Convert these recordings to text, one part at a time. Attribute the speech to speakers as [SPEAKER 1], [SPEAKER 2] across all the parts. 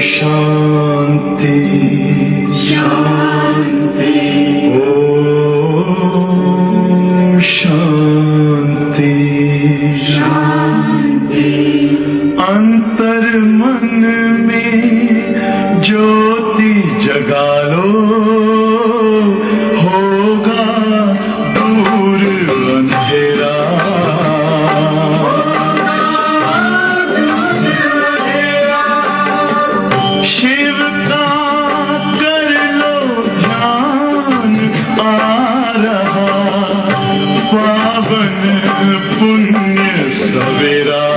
[SPEAKER 1] शांति शांति शांति शांति। अंतर मन में ज्योति जगा लो, होगा दूर अंधेरा। शिव का कर लो ध्यान, आ रहा पावन पुण्य सवेरा।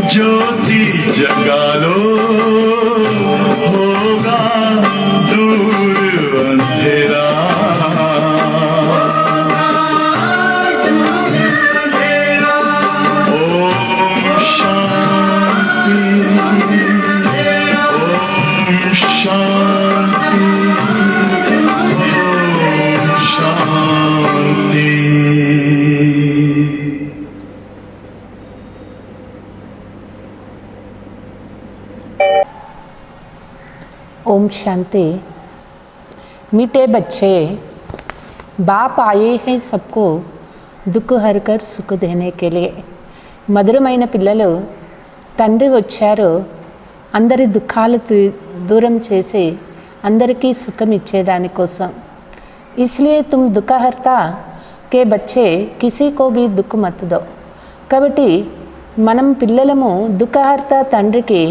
[SPEAKER 1] ज्योति जगा लो, होगा दूर अंधेरा। ओम शांति ओम शांति ओम शांति।
[SPEAKER 2] ओम शांति। मीठे बच्चे, बाप आए हैं सबको दुख हरकर सुख देने के लिए। మధురమైన పిల్లలు, తండ్రి వచ్చారు అందరి దుఃఖాలు దూరం చేసి అందరికీ సుఖం ఇచ్చేదానికోసం। इसलिए तुम दुखहर्ता के बच्चे किसी को भी दुख मत दो। కాబట్టి మనం పిల్లలము దుఃఖహర్త తండ్రికి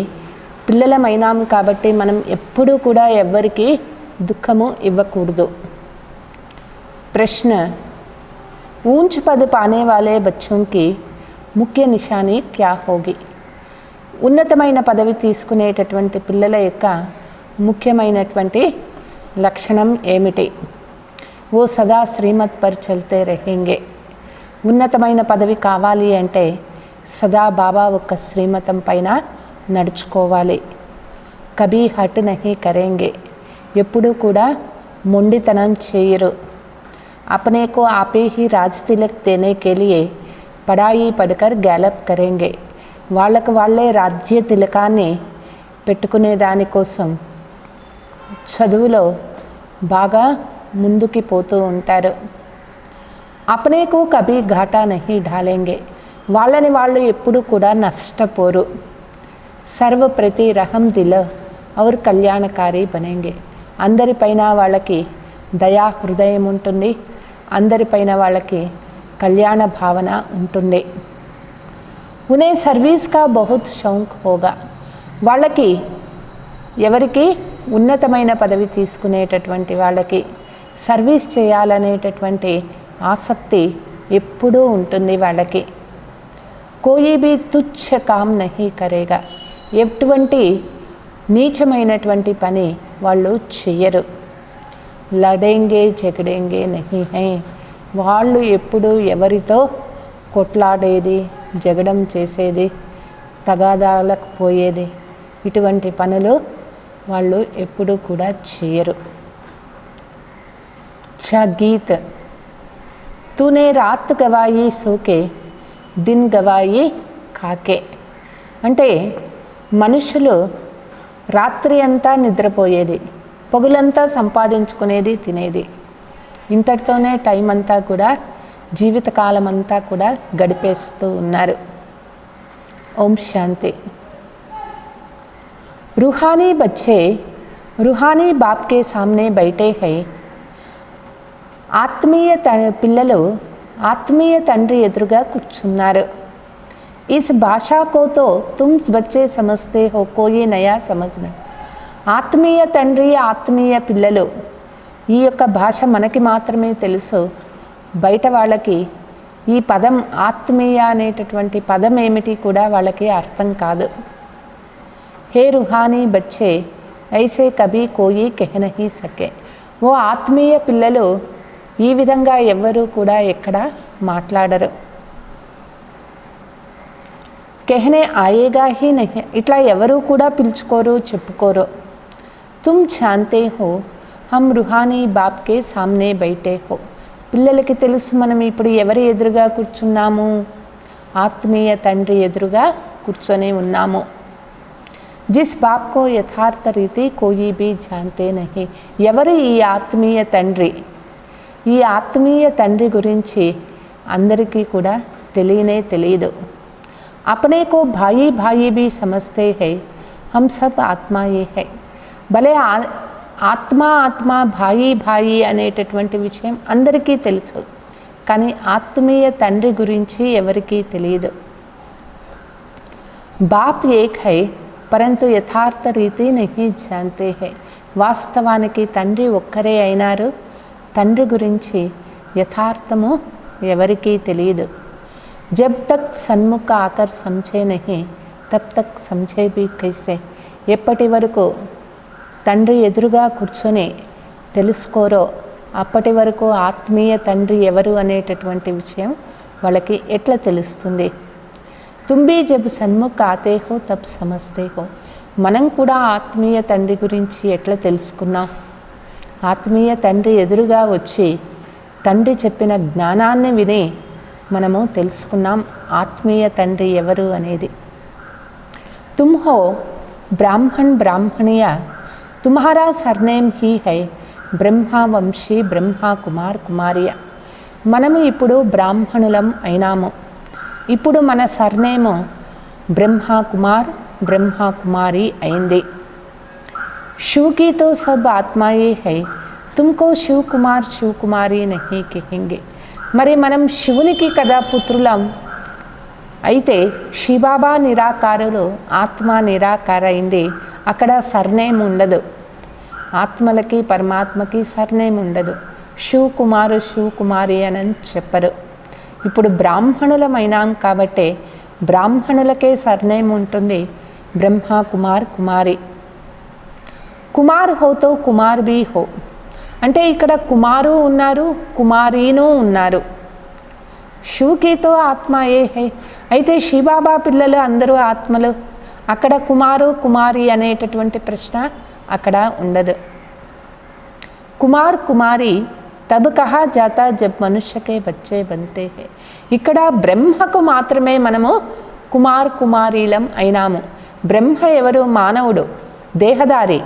[SPEAKER 2] పిల్లలమైనాము కాబట్టి మనం ఎప్పుడూ కూడా ఎవ్వరికి దుఃఖము ఇవ్వకూడదు। प्रश्न, ऊंच पद पाने वाले बच्चों की ముఖ్య నిశాని క్యా హోగి? ఉన్నతమైన పదవి తీసుకునేటటువంటి పిల్లల యొక్క ముఖ్యమైనటువంటి లక్షణం ఏమిటి? ఓ సదా శ్రీమత్ పర్ చల్తే రహేంగే। ఉన్నతమైన పదవి కావాలి అంటే సదా బాబా ఒక్క శ్రీమతం పైన నడుచుకోవాలి। కభీ హట్ నహీ కరేంగే, ఎప్పుడూ కూడా మొండితనం చేయరు। अपने को आपे ही राज तिलक देने के लिए పడాయి పడకర్ గ్యాలప్ కరేంగే, వాళ్ళకు వాళ్ళే రాజ్య తిలకాన్ని పెట్టుకునే దానికోసం చదువులో బాగా ముందుకి పోతూ ఉంటారు। అపనేకు కభీ ఘాటా నహీ ఢాలేంగే, వాళ్ళని వాళ్ళు ఎప్పుడు కూడా నష్టపోరు। సర్వ ప్రతి రహం దిల ఔర్ కళ్యాణకారి బనేంగే, అందరిపైన వాళ్ళకి దయా హృదయం ఉంటుంది, అందరిపైన వాళ్ళకి కళ్యాణ భావన ఉంటుంది. ఉనే సర్వీస్ కా బహుత్ షౌక్ హోగా, వాళ్ళకి ఎవరికి ఉన్నతమైన పదవి తీసుకునేటటువంటి వాళ్ళకి సర్వీస్ చేయాలనేటటువంటి ఆసక్తి ఎప్పుడూ ఉంటుంది వాళ్ళకి. కోయి భీ తుచ్చ కామ్ నహీ కరేగా, ఎటువంటి నీచమైనటువంటి పని వాళ్ళు చెయ్యరు. లడేంగే జగడేంగే నహీ హై, వాళ్ళు ఎప్పుడు ఎవరితో కొట్లాడేది, జగడం చేసేది, తగాదాలకు పోయేది, ఇటువంటి పనులు వాళ్ళు ఎప్పుడూ కూడా చేయరు. ఛ గీత్ తూనే రాత్ గవాయి సోకే దిన్ గవాయి కాకే, అంటే మనుషులు రాత్రి అంతా నిద్రపోయేది, పగులంతా సంపాదించుకునేది, తినేది, ఇంతటితోనే టైం అంతా కూడా జీవితకాలం అంతా కూడా గడిపేస్తూ ఉన్నారు. ఓం శాంతి. रूहानी बच्चे रूहानी बाप के सामने बैठे हैं. ఆత్మీయ పిల్లలు ఆత్మీయ తండ్రి ఎదురుగా కూర్చున్నారు. इस भाषा को तो तुम बच्चे समझते हो, कोई नया समझना. ఆత్మీయ తండ్రి ఆత్మీయ పిల్లలు, ఈ యొక్క భాష మనకి మాత్రమే తెలుసు, బయట వాళ్ళకి ఈ పదం ఆత్మీయ అనేటటువంటి పదం ఏమిటి కూడా వాళ్ళకి అర్థం కాదు. हे रूहानी बच्चे ऐसे कभी कोई कह नहीं सके. ఓ ఆత్మీయ పిల్లలు ఈ విధంగా ఎవ్వరూ కూడా ఎక్కడ మాట్లాడరు. कहने आएगा ही नहीं, ఇట్లా ఎవరూ కూడా పిలుచుకోరు, చెప్పుకోరు. तुम जानते हो हम रूहानी बाप के सामने बैठे हो. పిల్లలకి తెలుసు మనం ఇప్పుడు ఎవరి ఎదురుగా కూర్చున్నాము, ఆత్మీయ తండ్రి ఎదురుగా కూర్చొని ఉన్నాము. जिस बाप को यथार्थ रीति कोई भी जानते नहीं. ఎవరు ఈ ఆత్మీయ తండ్రి, ఈ ఆత్మీయ తండ్రి గురించి అందరికీ కూడా తెలియనే తెలియదు. अपने को भाई भाई भी समझते हैं, हम सब ఆత్మాయే है. భలే ఆత్మ ఆత్మ భాయి భాయి అనేటటువంటి విషయం అందరికీ తెలుసు, కానీ ఆత్మీయ తండ్రి గురించి ఎవరికీ తెలియదు. బాప్ ఏక్ హై పరంతు యథార్థ రీతి నహీ జాన్తే హై. వాస్తవానికి తండ్రి ఒక్కరే అయినారు, తండ్రి గురించి యథార్థము ఎవరికీ తెలియదు. జబ్ తక్ సన్ముఖ ఆకర్ సమझे नहीं तब तक समझे भी कैसे. ఎప్పటి వరకు తండ్రి ఎదురుగా కూర్చొని తెలుసుకోరో అప్పటి వరకు ఆత్మీయ తండ్రి ఎవరు అనేటటువంటి విషయం వాళ్ళకి ఎట్లా తెలుస్తుంది. तुम भी जब సన్ముఖ ఆతే హో తబ్ సమझते हो. మనం కూడా ఆత్మీయ తండ్రి గురించి ఎట్లా తెలుసుకున్నాం, ఆత్మీయ తండ్రి ఎదురుగా వచ్చి తండ్రి చెప్పిన జ్ఞానాన్ని విని మనము తెలుసుకున్నాం ఆత్మీయ తండ్రి ఎవరు అనేది. तुम हो ब्राह्मण ब्राह्मणीय, तुम्हारा सरनेम ही है బ్రహ్మా వంశీ బ్రహ్మా కుమార్ కుమారియ. మనము ఇప్పుడు బ్రాహ్మణులం అయినాము, ఇప్పుడు మన సర్నేము బ్రహ్మా కుమార్ బ్రహ్మా కుమారి అయింది. శివకి తో సబ్ ఆత్మాయే హై, తుమ్కో శివ్ కుమార్ శివ్ కుమారి నహీ కహెంగే. మరి మనం శివునికి కదా పుత్రులం, అయితే శివబాబా నిరాకారులు, ఆత్మ నిరాకార అయింది, అక్కడ సర్నేమ్ ఉండదు. ఆత్మలకి పరమాత్మకి సర్నేమ్ ఉండదు. శివ్ కుమారు శివ్ కుమారి అని చెప్పరు. ఇప్పుడు బ్రాహ్మణులమైనాం కాబట్టి బ్రాహ్మణులకే సర్నేమ్ ఉంటుంది, బ్రహ్మా కుమార్ కుమారి. కుమార్ హోతో కుమార్ బీ హో, అంటే ఇక్కడ కుమారు ఉన్నారు, కుమారీను ఉన్నారు. శివకితో ఆత్మాయే హై, అయితే శివబాబా పిల్లలు అందరూ ఆత్మలు, అక్కడ కుమారు కుమారి అనేటటువంటి ప్రశ్న అక్కడ ఉండదు. కుమార్ కుమారి తబ్ కహా జాతా జబ్ మనుష్యకే బచ్చే బంతే హై. ఇక్కడ బ్రహ్మకు మాత్రమే మనము కుమార్ కుమారీలం అయినాము. బ్రహ్మ ఎవరు? మానవుడు, దేహదారి,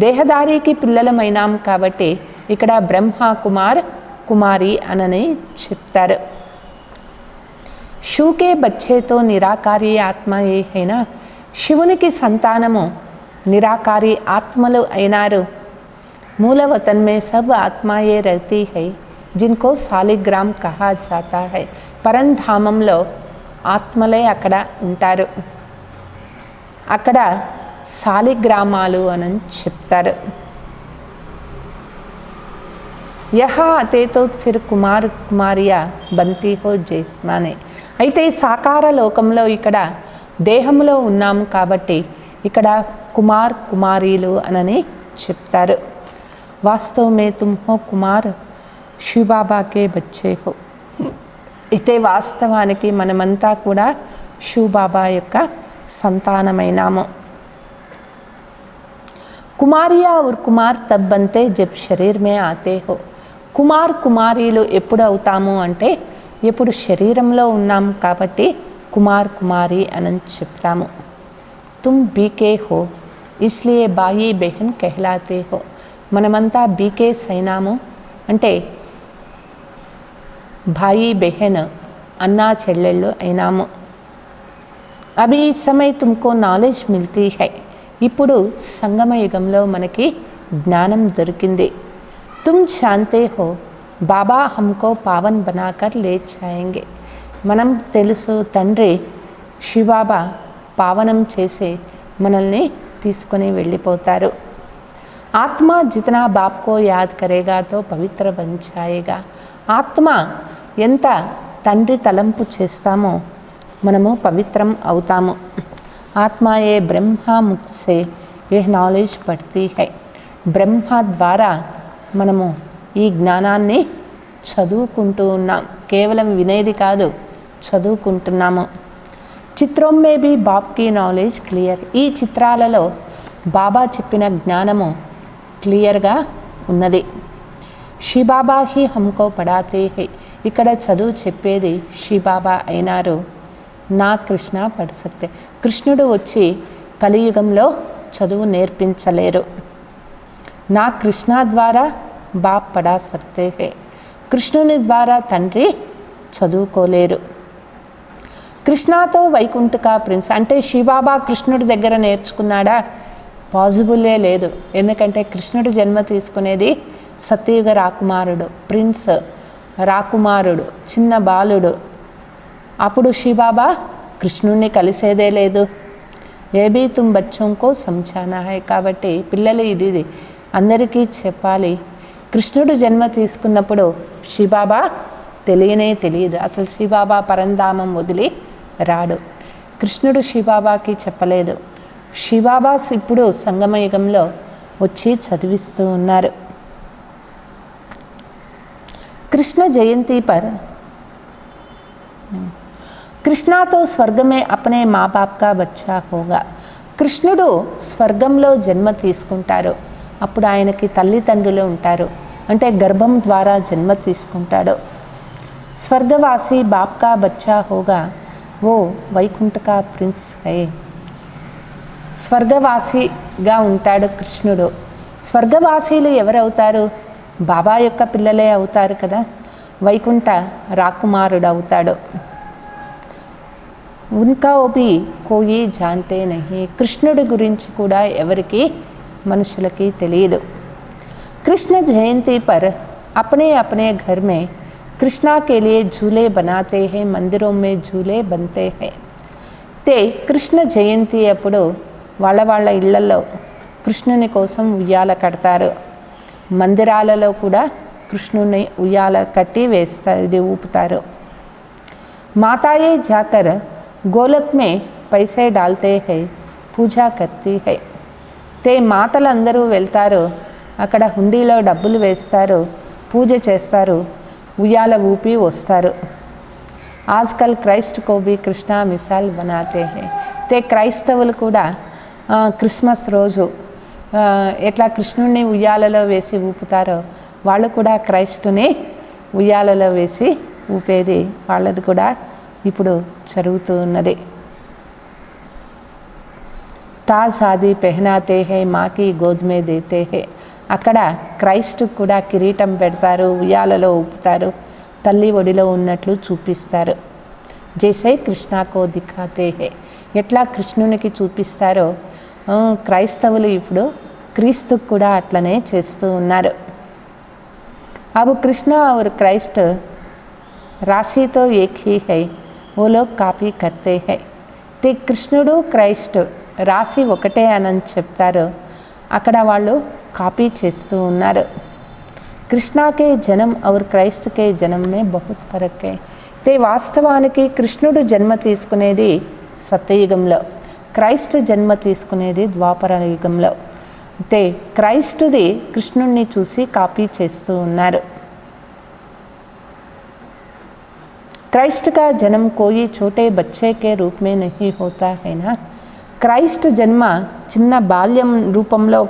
[SPEAKER 2] దేహదారికి పిల్లలమైనాం కాబట్టి ఇక్కడ బ్రహ్మ కుమార్ కుమారి అనని చెప్తారు. శివుకే బచ్చేతో నిరాకారి ఆత్మ ఏ అయినా, శివునికి సంతానము నిరాకారి ఆత్మలు అయినారు. मूल वतन में सब आत्माएं रहती है, जिनको सालिग्राम कहा जाता है. పరంధామంలో ఆత్మలే అక్కడ ఉంటారు. అక్కడ సాలిగ్రామాలు అని చెప్తారు. యహా అతేతో ఫిర్ కుమార్ కుమారియా బంతీ హో జైస్మానే. అయితే సాకార లోకంలో ఇక్కడ దేహంలో ఉన్నాము కాబట్టి ఇక్కడ కుమార్ కుమారీలు అని చెప్తారు. వాస్తవమే తుమ్ హో కుమార్ శివబాబాకే బచ్చే హో. అయితే వాస్తవానికి మనమంతా కూడా శివబాబా యొక్క సంతానమైనాము. కుమారియా और కుమార్ తబ్ బంతే జబ్ శరీర్ మే ఆతే హో. కుమార్ కుమారీలు ఎప్పుడు అవుతాము అంటే ఎప్పుడు శరీరంలో ఉన్నాం కాబట్టి కుమార్ కుమారి అని చెప్తాము. తుమ్ బీకే హో ఇస్లియే బాయి బెహన్ కెహ్లాతే హో. మనమంతా బీకేస్ అయినాము అంటే భాయి బెహన్ అన్నా చెల్లెళ్ళు అయినాము. అభి ఈ సమయ తుమ్కో నాలెడ్జ్ మిల్తీ హై. ఇప్పుడు సంగమ యుగంలో మనకి జ్ఞానం దొరికింది. తుమ్ శాంతే హో బాబా హమ్కో పావన్ బనాకర్ లే జాయేంగే. మనం తెలుసు తండ్రి శివబాబా పావనం చేసి మనల్ని తీసుకొని వెళ్ళిపోతారు. ఆత్మ జితనా బాప్కో యాద్ కరేగా తో పవిత్ర బన్ జాయేగా. ఆత్మ ఎంత తండ్రి తలంపు చేస్తామో మనము పవిత్రం అవుతాము. ఆత్మ ఏ బ్రహ్మ ముఖ్సే ఏ నాలెడ్జ్ పడుతీ హై. బ్రహ్మ ద్వారా మనము ఈ జ్ఞానాన్ని చదువుకుంటూ ఉన్నాం. కేవలం వినేది కాదు, చదువుకుంటున్నాము. చిత్రం మే బీ బాప్కి నాలెడ్జ్ క్లియర్. ఈ చిత్రాలలో బాబా చెప్పిన జ్ఞానము క్లియర్గా ఉన్నది. శివబాబా హీ హమ్కో పడాతే హై. ఇక్కడ చదువు చెప్పేది శివబాబా అయినారు. నా కృష్ణ పढ़ सकते. కృష్ణుడు వచ్చి కలియుగంలో చదువు నేర్పించలేరు. నా కృష్ణ ద్వారా బాప్ పడా సక్తే హై. కృష్ణుని ద్వారా తండ్రి చదువుకోలేరు. కృష్ణతో వైకుంఠకా ప్రిన్స్ అంటే శివబాబా కృష్ణుడి దగ్గర నేర్చుకున్నాడా? పాజిబులే లేదు. ఎందుకంటే కృష్ణుడు జన్మ తీసుకునేది సత్యయుగ రాకుమారుడు, ప్రిన్స్ రాకుమారుడు, చిన్న బాలుడు. అప్పుడు శివబాబా కృష్ణుణ్ణి కలిసేదే లేదు. ఏబీ తుమ్ బచ్చోంకో సమझाना है. కాబట్టి పిల్లలు ఇది అందరికీ చెప్పాలి. కృష్ణుడు జన్మ తీసుకున్నప్పుడు శివబాబా తెలియదు. అసలు శివబాబా పరంధామం వదిలి రాడు. కృష్ణుడు శివబాబాకి చెప్పలేదు. శివబాబా ఇప్పుడు సంగమయుగంలో వచ్చి చదివిస్తూ ఉన్నారు. కృష్ణ జయంతి పర్ కృష్ణతో స్వర్గమే అపనే మా బాప్ కా బచ్చా హోగా. కృష్ణుడు స్వర్గంలో జన్మ తీసుకుంటారు. అప్పుడు ఆయనకి తల్లిదండ్రులు ఉంటారు. అంటే గర్భం ద్వారా జన్మ తీసుకుంటాడు. స్వర్గవాసి బాప్ కా బచ్చా హోగా ఓ వైకుంఠ కా ప్రిన్స్ హై. స్వర్గవాసిగా ఉంటాడు కృష్ణుడు. స్వర్గవాసీలు ఎవరవుతారు? బాబా యొక్క పిల్లలే అవుతారు కదా. వైకుంఠ రాకుమారుడు అవుతాడు. ఉన్కా ఓబి కోయి జాంతే నహి. కృష్ణుడి గురించి కూడా ఎవరికి మనుషులకి తెలియదు. కృష్ణ జయంతి పర్ अपने अपने घर में कृष्णा के लिए झूले बनाते हैं, मंदिरों में झूले बनते हैं. ते కృష్ణ జయంతి అప్పుడు వాళ్ళ ఇళ్లలో కృష్ణుని కోసం ఉయ్యాల కడతారు. మందిరాలలో కూడా కృష్ణుని ఉయ్యాల కట్టి వేస్తారు, ఊపుతారు. మాతాయే జాకర్ గోలక్ మే పైసే డాల్తే హై, పూజా కర్తీ హై. తే మాతలందరూ వెళ్తారు, అక్కడ హుండీలో డబ్బులు వేస్తారు, పూజ చేస్తారు, ఉయ్యాల ఊపి వస్తారు. ఆజ్కల్ క్రైస్ట్ కో భీ కృష్ణ మిసాల్ బనాతే హై. తే క్రైస్తవులు కూడా క్రిస్మస్ రోజు ఎట్లా కృష్ణుడిని ఉయ్యాలలో వేసి ఊపుతారో వాళ్ళు కూడా క్రైస్తుని ఉయ్యాలలో వేసి ఊపేది వాళ్ళది కూడా ఇప్పుడు జరుగుతూ ఉన్నది. తాజ్ ఆది పెహనాతే హై, మాకి గోద్మే దేతే హై. అక్కడ క్రైస్తు కూడా కిరీటం పెడతారు, ఉయ్యాలలో ఊపుతారు, తల్లి ఒడిలో ఉన్నట్లు చూపిస్తారు. జైసే కృష్ణకో దిఖాతే హై. ఎట్లా కృష్ణునికి చూపిస్తారో క్రైస్తవులు ఇప్పుడు క్రీస్తుకు కూడా అట్లనే చేస్తూ ఉన్నారు. अब कृष्ण और क्राइस्ट राशि तो एक ही है, वो लोग కాపీ करते हैं. ते కృష్ణుడు క్రైస్ట్ రాశి ఒకటే అని చెప్తారు, అక్కడ వాళ్ళు కాపీ చేస్తూ ఉన్నారు. కృష్ణ के जन्म और क्राइस्ट के जन्म में बहुत फर्क है. ते వాస్తవానికి కృష్ణుడు జన్మ తీసుకునేది సత్యయుగంలో, క్రైస్ట్ జన్మ తీసుకునేది ద్వాపర యుగంలో. అయితే క్రైస్తుది కృష్ణుడిని చూసి కాపీ చేస్తూ ఉన్నారు. क्राइस्ट का जन्म कोई छोटे बच्चे के रूप में नहीं होता है ना. క్రైస్ట్ జన్మ చిన్న బాల్యం రూపంలో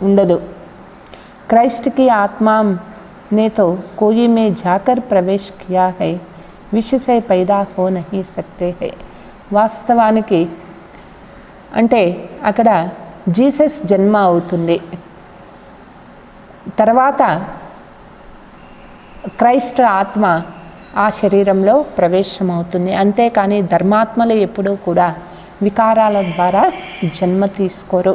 [SPEAKER 2] ఉండదు. क्राइस्ट की आत्मा ने तो कोई में जाकर प्रवेश किया है, विश्व से पैदा हो नहीं सकते है. వాస్తవానికి అంటే అక్కడ జీసస్ జన్మ అవుతుంది, తర్వాత క్రైస్ట్ ఆత్మ ఆ శరీరంలో ప్రవేశమవుతుంది. అంతేకాని ధర్మాత్మలు ఎప్పుడూ కూడా వికారాల ద్వారా జన్మ తీసుకోరు.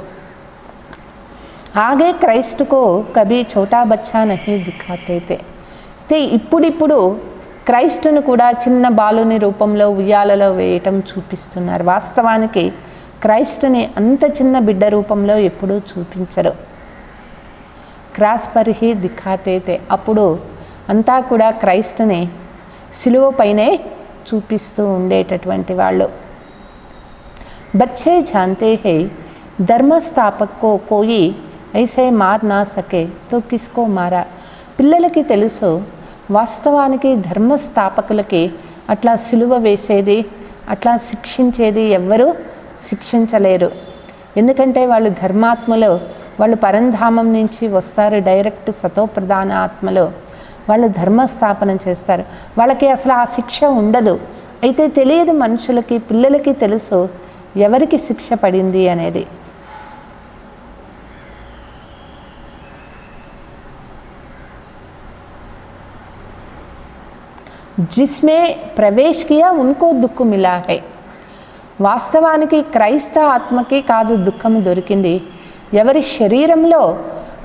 [SPEAKER 2] ఆగే క్రైస్ట్కు కభీ ఛోటా బచ్చా నహీ దిఖాతే తే. ఇప్పుడిప్పుడు క్రైస్టును కూడా చిన్న బాలుని రూపంలో ఉయ్యాలలో వేయటం చూపిస్తున్నారు. వాస్తవానికి క్రైస్టుని అంత చిన్న బిడ్డ రూపంలో ఎప్పుడూ చూపించరు. క్రాస్ పర్ హీ దిఖాతే తే. అప్పుడు అంతా కూడా క్రైస్టుని సిలువ పైనే చూపిస్తూ ఉండేటటువంటి వాళ్ళు. बच्चे जानते हैं धर्मस्थापक को कोई ऐसे मार ना सके तो किसको मारा. పిల్లలకి తెలుసు వాస్తవానికి ధర్మస్థాపకులకి అట్లా సిలువ వేసేది, అట్లా శిక్షించేది ఎవ్వరూ శిక్షించలేరు. ఎందుకంటే వాళ్ళు ధర్మాత్మలు, వాళ్ళు పరంధామం నుంచి వస్తారు, డైరెక్ట్ సతోప్రధాన ఆత్మలు, వాళ్ళు ధర్మస్థాపన చేస్తారు. వాళ్ళకి అసలు ఆ శిక్ష ఉండదు. అయితే తెలియదు మనుషులకి, పిల్లలకి తెలుసు ఎవరికి శిక్ష పడింది అనేది. जिसमें प्रवेश किया उनको दुख मिला है. వాస్తవానికి క్రైస్త ఆత్మకి కాదు దుఃఖము దొరికింది, ఎవరి శరీరంలో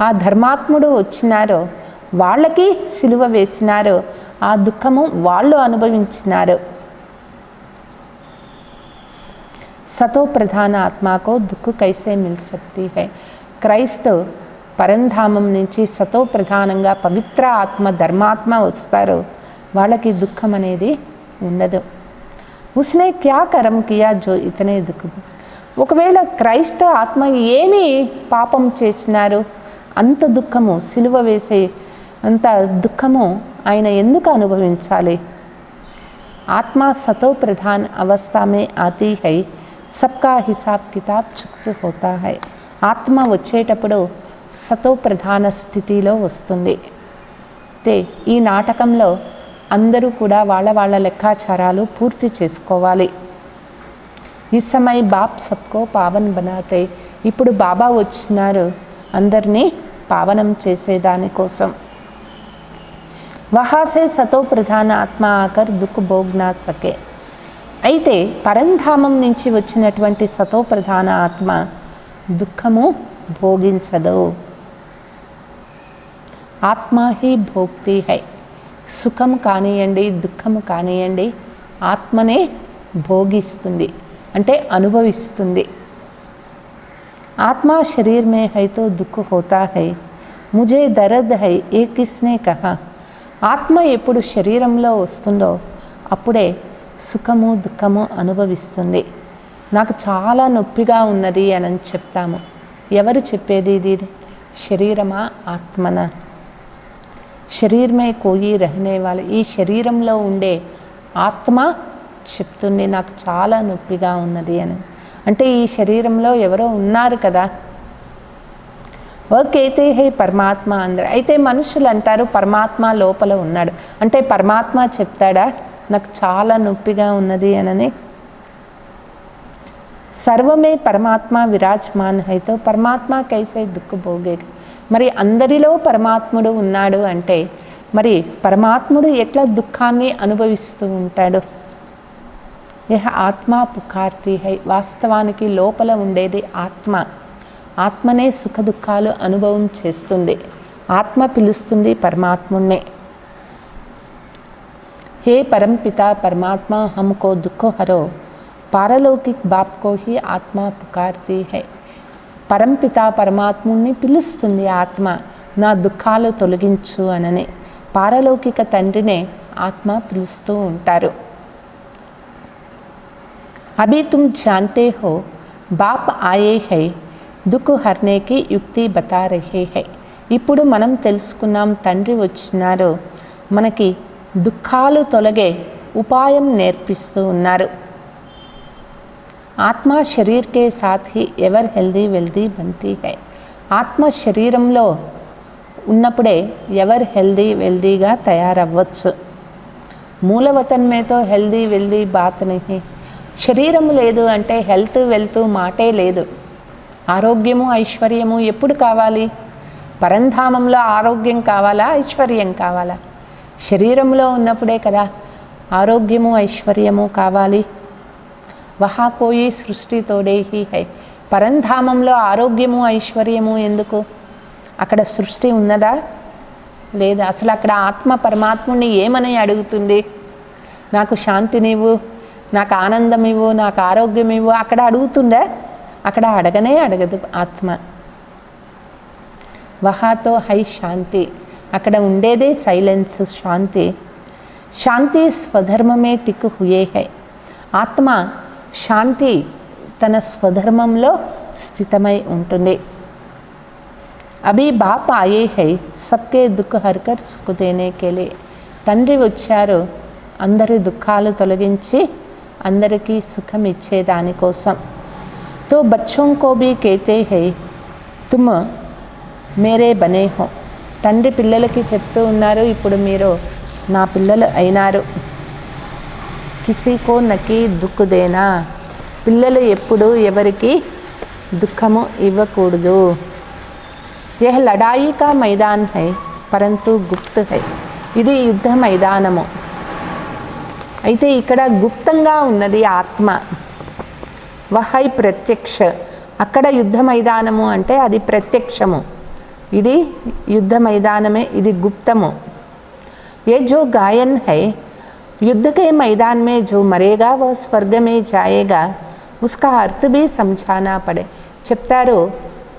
[SPEAKER 2] ఆ ధర్మాత్ముడు వచ్చినారో వాళ్ళకి సిలువ వేసినారో ఆ దుఃఖము వాళ్ళు అనుభవించినారు. సతో ప్రధాన ఆత్మకు దుఃఖ కైసే మిల్ సక్తి హై. క్రైస్తవ పరంధామం నుంచి సతో ప్రధానంగా పవిత్ర ఆత్మ ధర్మాత్మ వస్తారు, వాళ్ళకి దుఃఖం అనేది ఉండదు. ఉస్నే క్యా కర్మ కియా జో ఇతనే దుఃఖ. ఒకవేళ క్రైస్తవ ఆత్మ ఏమి పాపం చేసినారు, అంత దుఃఖము సిలువ వేసే అంత దుఃఖము ఆయన ఎందుకు అనుభవించాలి. ఆత్మ సతో ప్రధాన్ అవస్థ మే ఆతీ హై, సబ్కా హిసాబ్ కితాబ్ చుక్తు హోతా హై. ఆత్మ వచ్చేటప్పుడు సతో ప్రధాన స్థితిలో వస్తుంది. తే ఈ నాటకంలో అందరూ కూడా వాళ్ళ వాళ్ళ లెక్కాచారాలు పూర్తి చేసుకోవాలి. ఈ సమయ బాప్ సబ్కో పావన్ బనాతే. ఇప్పుడు బాబా వచ్చినారు అందరినీ పావనం చేసేదానికోసం. వహాసే సతో ప్రధాన ఆత్మ ఆకర్ దుఃఖ భోగ్ నా సకే. అయితే పరంధామం నుంచి వచ్చినటువంటి సతో ప్రధాన ఆత్మ దుఃఖము భోగించదు. ఆత్మ హీ భోక్తి హై. సుఖం కానియండి దుఃఖము కానియండి ఆత్మనే భోగిస్తుంది, అంటే అనుభవిస్తుంది. ఆత్మ శరీర్ మే హై తో దుఃఖ హోతా హై, ముజే దర్ద్ హై ఏ కిస్నే కహా. ఆత్మ ఎప్పుడు శరీరంలో వస్తుందో అప్పుడే సుఖము దుఃఖము అనుభవిస్తుంది. నాకు చాలా నొప్పిగా ఉన్నది అని చెప్తాము. ఎవరు చెప్పేది ఇది? శరీరమా ఆత్మనా? శరీరమే కోయి రహనే వాళ్ళు, ఈ శరీరంలో ఉండే ఆత్మ చెప్తుంది నాకు చాలా నొప్పిగా ఉన్నది అని. అంటే ఈ శరీరంలో ఎవరో ఉన్నారు కదా. ఓకేతే హే పరమాత్మ అందరు. అయితే మనుషులు అంటారు పరమాత్మ లోపల ఉన్నాడు అంటే పరమాత్మ చెప్తాడా నాకు చాలా నొప్పిగా ఉన్నది అని. సర్వమే పరమాత్మ విరాజమాన్ హైతో పరమాత్మ కైసే దుఃఖ భోగే. మరి అందరిలో పరమాత్ముడు ఉన్నాడు అంటే మరి పరమాత్ముడు ఎట్లా దుఃఖాన్ని అనుభవిస్తూ ఉంటాడు? యహ ఆత్మ పుకార్తి హై. వాస్తవానికి లోపల ఉండేది ఆత్మ. ఆత్మనే సుఖ దుఃఖాలు అనుభవం చేస్తుంది. ఆత్మ పిలుస్తుంది పరమాత్మున్నే. हे परमपिता परमात्मा हमको दुख हरो, पारलौकिक बाप को ही आत्मा पुकारती है. పరంపిత పరమాత్ముని పిలుస్తుంది ఆత్మ, నా దుఃఖాలు తొలగించు అనని. పారలౌకిక తండ్రినే ఆత్మ పిలుస్తూ ఉంటారు. అభి తుమ్ జాన్తే హో బాప్ ఆయే హై, దుఃఖ్ హర్నేకి యుక్తి బతా రహే హై. ఇప్పుడు మనం తెలుసుకున్నాం, తండ్రి వచ్చినారు, మనకి దుఃఖాలు తొలగే ఉపాయం నేర్పిస్తూ ఉన్నారు. ఆత్మ శరీర్ కే సాత్ హీ ఎవర్ హెల్దీ వెల్దీ బంతీ హై. ఆత్మ శరీరంలో ఉన్నప్పుడే ఎవరు హెల్దీ వెల్దీగా తయారవ్వచ్చు. మూలవతన్ మేతో హెల్దీ వెల్దీ బాత్ నహీ. శరీరం లేదు అంటే హెల్త్ వెల్త్ మాటే లేదు. ఆరోగ్యము ఐశ్వర్యము ఎప్పుడు కావాలి? పరంధామంలో ఆరోగ్యం కావాలా, ఐశ్వర్యం కావాలా? శరీరంలో ఉన్నప్పుడే కదా ఆరోగ్యము ఐశ్వర్యము కావాలి. వహా కోయి సృష్టి తోడే హీ హై. పరంధామంలో ఆరోగ్యము ఐశ్వర్యము ఎందుకు? అక్కడ సృష్టి ఉన్నదా లేదా? అసలు అక్కడ ఆత్మ పరమాత్ముని ఏమని అడుగుతుంది? నాకు శాంతినివ్వు, నాకు ఆనందం ఇవ్వు, నాకు ఆరోగ్యం ఇవ్వు అక్కడ అడుగుతుందా? అక్కడ అడగనే అడగదు ఆత్మ. వహాతో హై శాంతి, అక్కడ ఉండేదే సైలెన్స్, శాంతి. శాంతి స్వధర్మమే టిక్ హుయే హై. ఆత్మ శాంతి తన స్వధర్మంలో స్థితమై ఉంటుంది. అభి బాప్ ఆయే హై సబ్కే దుఃఖ హర్కర్ సుఖ దేనే కే. తండ్రి వచ్చారు అందరి దుఃఖాలు తొలగించి అందరికీ సుఖం ఇచ్చేదానికోసం. తో బచ్చోं को भी कहते हैं तुम मेरे बने हो. తండ్రి పిల్లలకి చెప్తూ ఉన్నారు, ఇప్పుడు మీరు నా పిల్లలు అయినారు. కిసీకో నకి దుఃఖ్ దేనా. పిల్లలు ఎప్పుడు ఎవరికి దుఃఖము ఇవ్వకూడదు. యహ్ లడాయి కా మైదాన్ హై పరంతు గుప్త్ హై. ఇది యుద్ధ మైదానము, అయితే ఇక్కడ గుప్తంగా ఉన్నది ఆత్మ. వహై ప్రత్యక్ష. అక్కడ యుద్ధ మైదానము అంటే అది ప్రత్యక్షము, ఇది యుద్ధ మైదానమే, ఇది గుప్తము. ये जो गायन है युद्ध के मैदान में जो मरेगा वह स्वर्ग में जाएगा, उसका अर्थ भी समझाना पड़े. చెప్తారు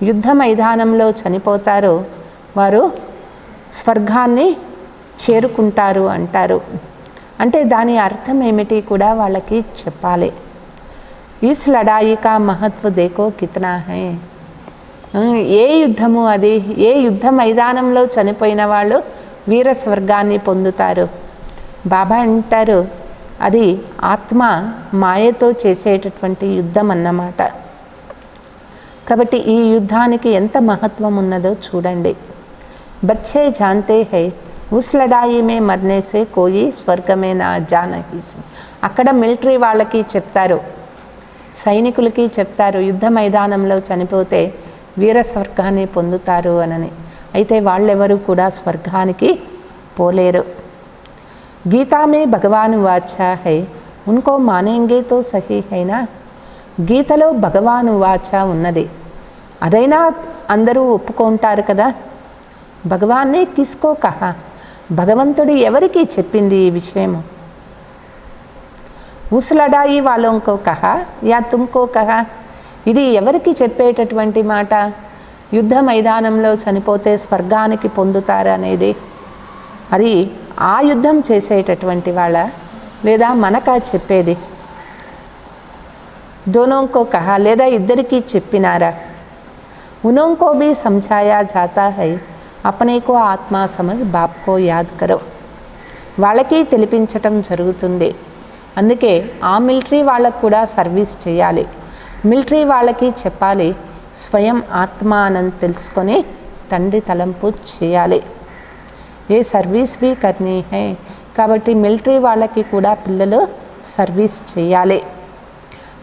[SPEAKER 2] యుద్ధ మైదానంలో చనిపోతారు వారు స్వర్గాన్ని చేరుకుంటారు అంటారు. అంటే దాని అర్థం ఏమిటి కూడా వాళ్ళకి చెప్పాలి. ఇస్ లడాయి కా మహత్వ దేకో కితనా హై. ఏ యుద్ధము అది? ఏ యుద్ధ మైదానంలో చనిపోయిన వాళ్ళు వీర స్వర్గాన్ని పొందుతారు. బాబా అంటారు అది ఆత్మ మాయతో చేసేటటువంటి యుద్ధం అన్నమాట. కాబట్టి ఈ యుద్ధానికి ఎంత మహత్వం ఉన్నదో చూడండి. బచ్చే జాన్తే హై ఉస్ లడాయి మే మర్నే సే కోయి స్వర్గమే నా జా నహీ సే. అక్కడ మిలిటరీ వాళ్ళకి చెప్తారు, సైనికులకి చెప్తారు యుద్ధ మైదానంలో చనిపోతే వీర స్వర్గాన్ని పొందుతారు అనని. అయితే వాళ్ళెవరూ కూడా స్వర్గానికి పోలేరు. గీతా మే భగవాన్ వాచా హై ఉన్కో మానేంగే తో సహీ హైనా. గీతలో భగవాన్ వాచ ఉన్నది, అదైనా అందరూ ఒప్పుకుంటారు కదా. భగవాన్నే కిస్కో కహా. భగవంతుడు ఎవరికి చెప్పింది ఈ విషయము? ఉస్ లడాయి వాలోంకో కహా యా తుమ్కో కహా. ఇది ఎవరికి చెప్పేటటువంటి మాట? యుద్ధ మైదానంలో చనిపోతే స్వర్గానికి పొందుతారు అనేది అది ఆ యుద్ధం చేసేటటువంటి వాళ్ళ లేదా మనకా చెప్పేది? దోనోంకో కహా లేదా ఇద్దరికీ చెప్పినారా? ఉనోంకో భీ సమझाया जाता है अपने को ఆత్మ సమజ్ బాప్ కో యాద్ కరో. వాళ్ళకి తెలిపించటం జరుగుతుంది. అందుకే ఆ మిలిటరీ వాళ్ళకు కూడా సర్వీస్ చేయాలి. మిలిటరీ వాళ్ళకి చెప్పాలి స్వయం ఆత్మ అని తెలుసుకొని తండ్రి తలంపు చేయాలి. ఏ సర్వీస్ బీ కర్నీ హై. కాబట్టి మిలిటరీ వాళ్ళకి కూడా పిల్లలు సర్వీస్ చేయాలి.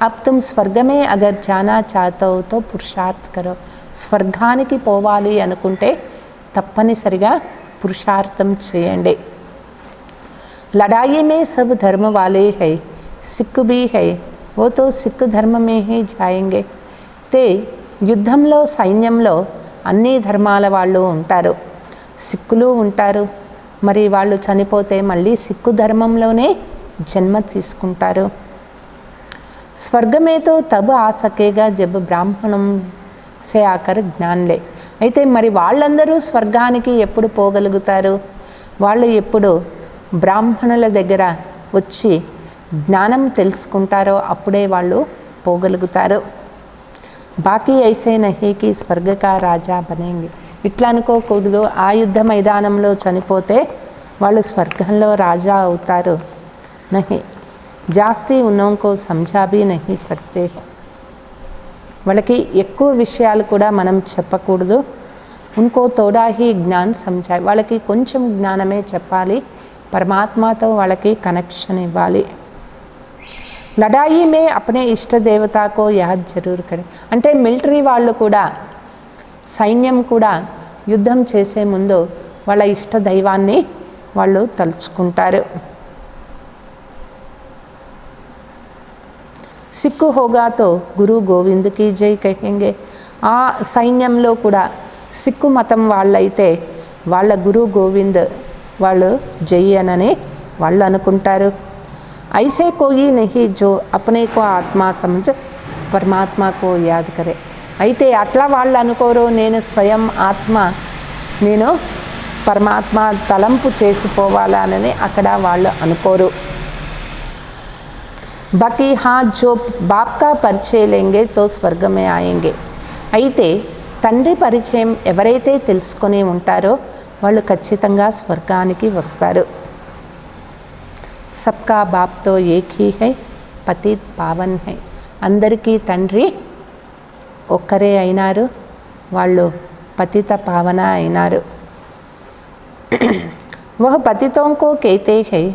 [SPEAKER 2] అబ్ తుమ్ స్వర్గమే అగర్ జానా చాతో తో పురుషార్థ్ కరో. స్వర్గానికి పోవాలి అనుకుంటే తప్పనిసరిగా పురుషార్థం చేయండి. లడాయి మే సబ్ ధర్మ వాలే హై సిక్కు బీ హై ఓ తో సిక్కు ధర్మ మే హీ జాయేంగే. తే యుద్ధంలో సైన్యంలో అన్ని ధర్మాల వాళ్ళు ఉంటారు. సిక్కులు ఉంటారు. మరి వాళ్ళు చనిపోతే మళ్ళీ సిక్కు ధర్మంలోనే జన్మ తీసుకుంటారు. स्वर्ग में तो तब आ सकेगा जब ब्राह्मणం से आकर జ్ఞాన్ లే. అయితే మరి వాళ్ళందరూ స్వర్గానికి ఎప్పుడు పోగలుగుతారు? వాళ్ళు ఎప్పుడు బ్రాహ్మణుల దగ్గర వచ్చి జ్ఞానం తెలుసుకుంటారో అప్పుడే వాళ్ళు పోగలుగుతారు. బాకీ ఐసే నహీకి స్వర్గకా రాజా బనేంగి. ఇట్లా అనుకోకూడదు, ఆ యుద్ధ మైదానంలో చనిపోతే వాళ్ళు స్వర్గంలో రాజా అవుతారు. నహి జాస్తి ఉన్నోంకో సమझा भी नहीं सकते. వాళ్ళకి ఎక్కువ విషయాలు కూడా మనం చెప్పకూడదు. ఉన్కో తోడా హీ జ్ఞాన్ సమझाए. వాళ్ళకి కొంచెం జ్ఞానమే చెప్పాలి. పరమాత్మతో వాళ్ళకి కనెక్షన్ ఇవ్వాలి. లడాయి మే అప్నే ఇష్ట దేవతాకో యాద్ జరూర్ కరే. అంటే మిలిటరీ వాళ్ళు కూడా, సైన్యం కూడా యుద్ధం చేసే ముందు వాళ్ళ ఇష్ట దైవాన్ని వాళ్ళు తలుచుకుంటారు. సిక్కు హోగాతో గురు గోవింద్కి జై కహెంగే. ఆ సైన్యంలో కూడా సిక్కు మతం వాళ్ళైతే వాళ్ళ గురు గోవింద్ వాళ్ళు జై అనని వాళ్ళు అనుకుంటారు. ఐసే కోయి నహి జో అప్నే కో ఆత్మా సమझ పరమాత్మ కో యాద్ కరే. అయితే అట్లా వాళ్ళు అనుకోరు, నేను స్వయం ఆత్మ, నేను పరమాత్మ తలంపు చేసిపోవాలని అక్కడ వాళ్ళు అనుకోరు. బాకీ హా జో బాప్ కా పరిచయ లేంగే తో స్వర్గ మే ఆయేంగే. అయితే తండ్రి పరిచయం ఎవరైతే తెలుసుకొని ఉంటారో వాళ్ళు ఖచ్చితంగా స్వర్గానికి వస్తారు. సబ్కా బాప్ తో ఏక్ హీ హై, పతిత్ పావన్ హై. అందరికీ తండ్రి ఒక్కరే అయినారు, వాళ్ళు పతిత పావన అయినారు. వహ పతితోं को कहते हैं